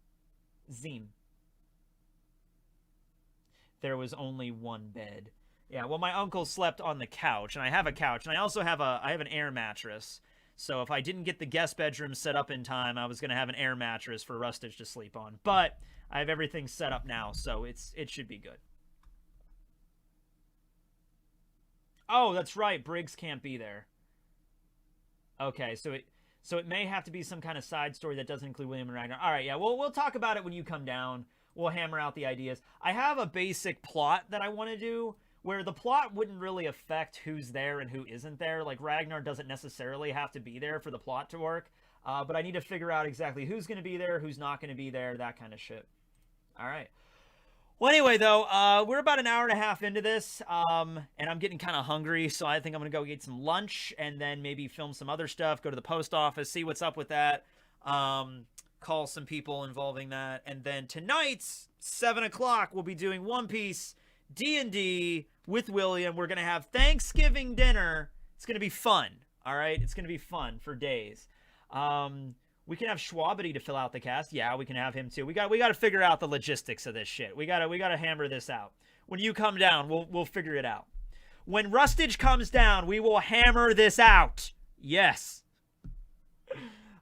[SPEAKER 2] There was only one bed. Yeah, well, my uncle slept on the couch, and I have a couch, and I also have an air mattress. So if I didn't get the guest bedroom set up in time, I was going to have an air mattress for Rustage to sleep on. But I have everything set up now, so it should be good. Oh, that's right. Briggs can't be there. Okay, so it may have to be some kind of side story that doesn't include William and Ragnar. All right, yeah, we'll talk about it when you come down. We'll hammer out the ideas. I have a basic plot that I want to do, where the plot wouldn't really affect who's there and who isn't there. Like, Ragnar doesn't necessarily have to be there for the plot to work. But I need to figure out exactly who's going to be there, who's not going to be there, that kind of shit. All right. Well, anyway, though, we're about an hour and a half into this, and I'm getting kind of hungry, so I think I'm going to go get some lunch, and then maybe film some other stuff, go to the post office, see what's up with that. call some people involving that. And then tonight's 7 o'clock, we'll be doing One Piece D&D with William. We're going to have Thanksgiving dinner. It's going to be fun. All right? It's going to be fun for days. We can have Schwabity to fill out the cast. Yeah, we can have him too. We got to figure out the logistics of this shit. We got to hammer this out. When you come down, we'll figure it out. When Rustage comes down, we will hammer this out. Yes.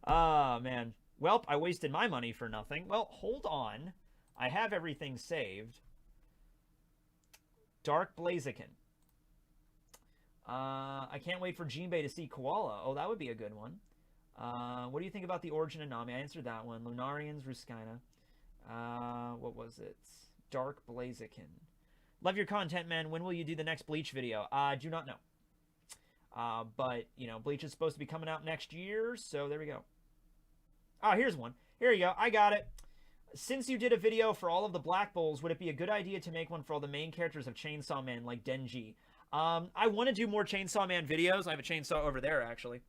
[SPEAKER 2] Oh, man. Welp, I wasted my money for nothing. Well, hold on. I have everything saved. Dark Blaziken. I can't wait for Jinbei to see Koala. Oh, that would be a good one. What do you think about the origin of Nami? I answered that one. Lunarians, Ruskina. What was it? Dark Blaziken. Love your content, man. When will you do the next Bleach video? I do not know. But, you know, Bleach is supposed to be coming out next year, so there we go. Oh, here's one. Here you go. I got it. Since you did a video for all of the Black Bulls, would it be a good idea to make one for all the main characters of Chainsaw Man, like Denji? I want to do more Chainsaw Man videos. I have a chainsaw over there, actually.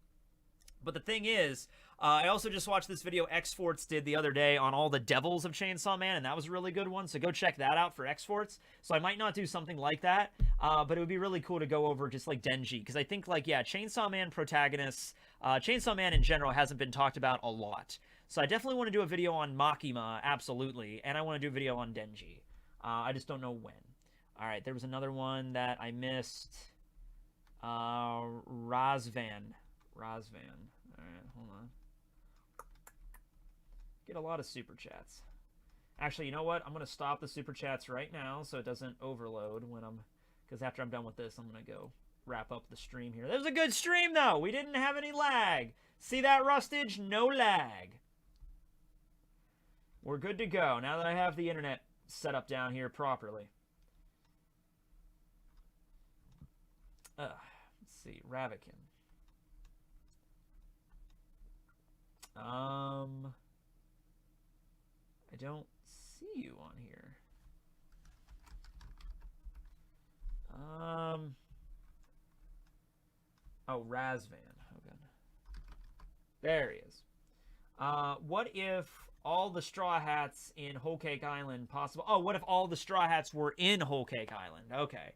[SPEAKER 2] But the thing is, I also just watched this video X-Forts did the other day on all the devils of Chainsaw Man, and that was a really good one, so go check that out for X-Forts. So I might not do something like that, but it would be really cool to go over just like Denji, because I think, like, yeah, Chainsaw Man protagonists, Chainsaw Man in general hasn't been talked about a lot. So I definitely want to do a video on Makima, absolutely, and I want to do a video on Denji. I just don't know when. All right, there was another one that I missed. Razvan. All right, hold on. Get a lot of super chats. Actually, you know what? I'm going to stop the super chats right now so it doesn't overload when because after I'm done with this, I'm going to go wrap up the stream here. That was a good stream, though. We didn't have any lag. See that, Rustage? No lag. We're good to go now that I have the internet set up down here properly. Let's see. Ravikin. I don't see you on here. Oh, Razvan. Okay. There he is. What if all the Straw Hats in Whole Cake Island possible? Oh, what if all the Straw Hats were in Whole Cake Island? Okay.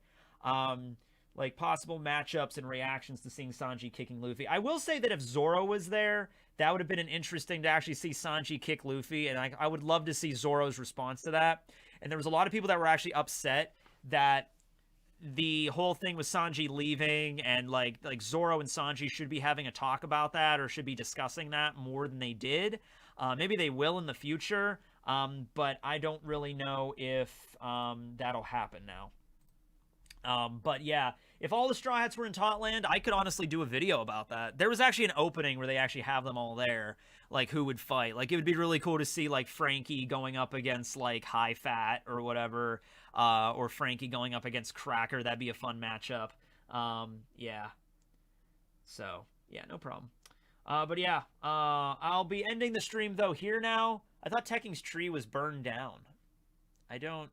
[SPEAKER 2] Like possible matchups and reactions to seeing Sanji kicking Luffy. I will say that if Zoro was there, that would have been interesting to actually see Sanji kick Luffy, and I would love to see Zoro's response to that. And there was a lot of people that were actually upset that the whole thing with Sanji leaving, and like Zoro and Sanji should be having a talk about that, or should be discussing that more than they did. Maybe they will in the future, but I don't really know if that'll happen now. But yeah, if all the Straw Hats were in Totland, I could honestly do a video about that. There was actually an opening where they actually have them all there, like who would fight. Like it would be really cool to see like Frankie going up against like High Fat or whatever, or Frankie going up against Cracker. That'd be a fun matchup. Yeah. So yeah, no problem. But yeah, I'll be ending the stream though here now. I thought Tekking's tree was burned down. I don't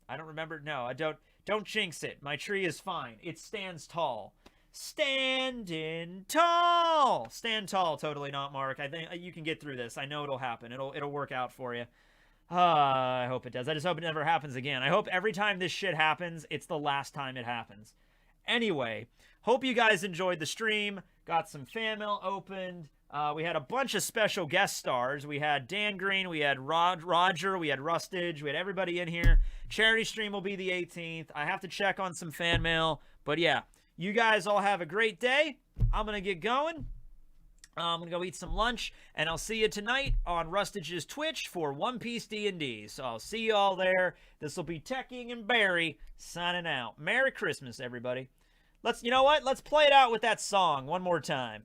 [SPEAKER 2] remember. No, I don't. Don't jinx it. My tree is fine. It stands tall. Standing tall. Stand tall. Totally not, Mark. I think you can get through this. I know it'll happen. It'll work out for you. I hope it does. I just hope it never happens again. I hope every time this shit happens, it's the last time it happens. Anyway, hope you guys enjoyed the stream. Got some fan mail opened. We had a bunch of special guest stars. We had Dan Green, we had Roger, we had Rustage, we had everybody in here. Charity stream will be the 18th. I have to check on some fan mail. But yeah, you guys all have a great day. I'm going to get going. I'm going to go eat some lunch, and I'll see you tonight on Rustage's Twitch for One Piece D&D. So I'll see you all there. This will be Tekking and Barry signing out. Merry Christmas, everybody. You know what? Let's play it out with that song one more time.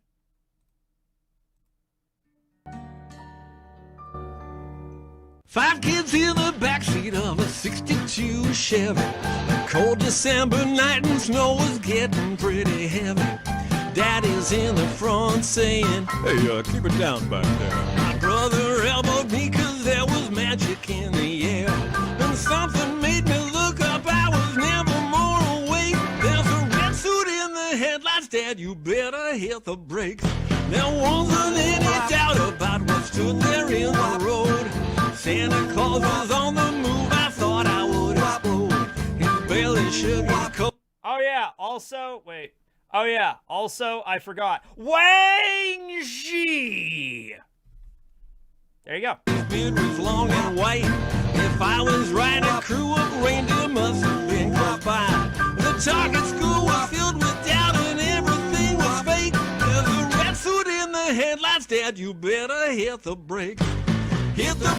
[SPEAKER 1] Five kids in the backseat of a 62 Chevy. A cold December night and snow was getting pretty heavy. Daddy's in the front saying,
[SPEAKER 3] Hey, keep it down back there.
[SPEAKER 1] My brother elbowed me 'cause there was magic in the air. And something made me look up, I was never more awake. There's a red suit in the headlights, Dad, you better hit the brakes. There wasn't any doubt about what stood there in the road. Santa Claus was on the move, I thought I would explode. His belly shook, his coat.
[SPEAKER 2] Oh yeah, also, wait. Oh yeah, also, I forgot. Wang Xi! There you go.
[SPEAKER 1] His beard was long and white. If I was right, a crew of reindeer must have been close by. The target school was filled with doubt and everything was fake. There's a red suit in the headlights, Dad, you better hit the brake.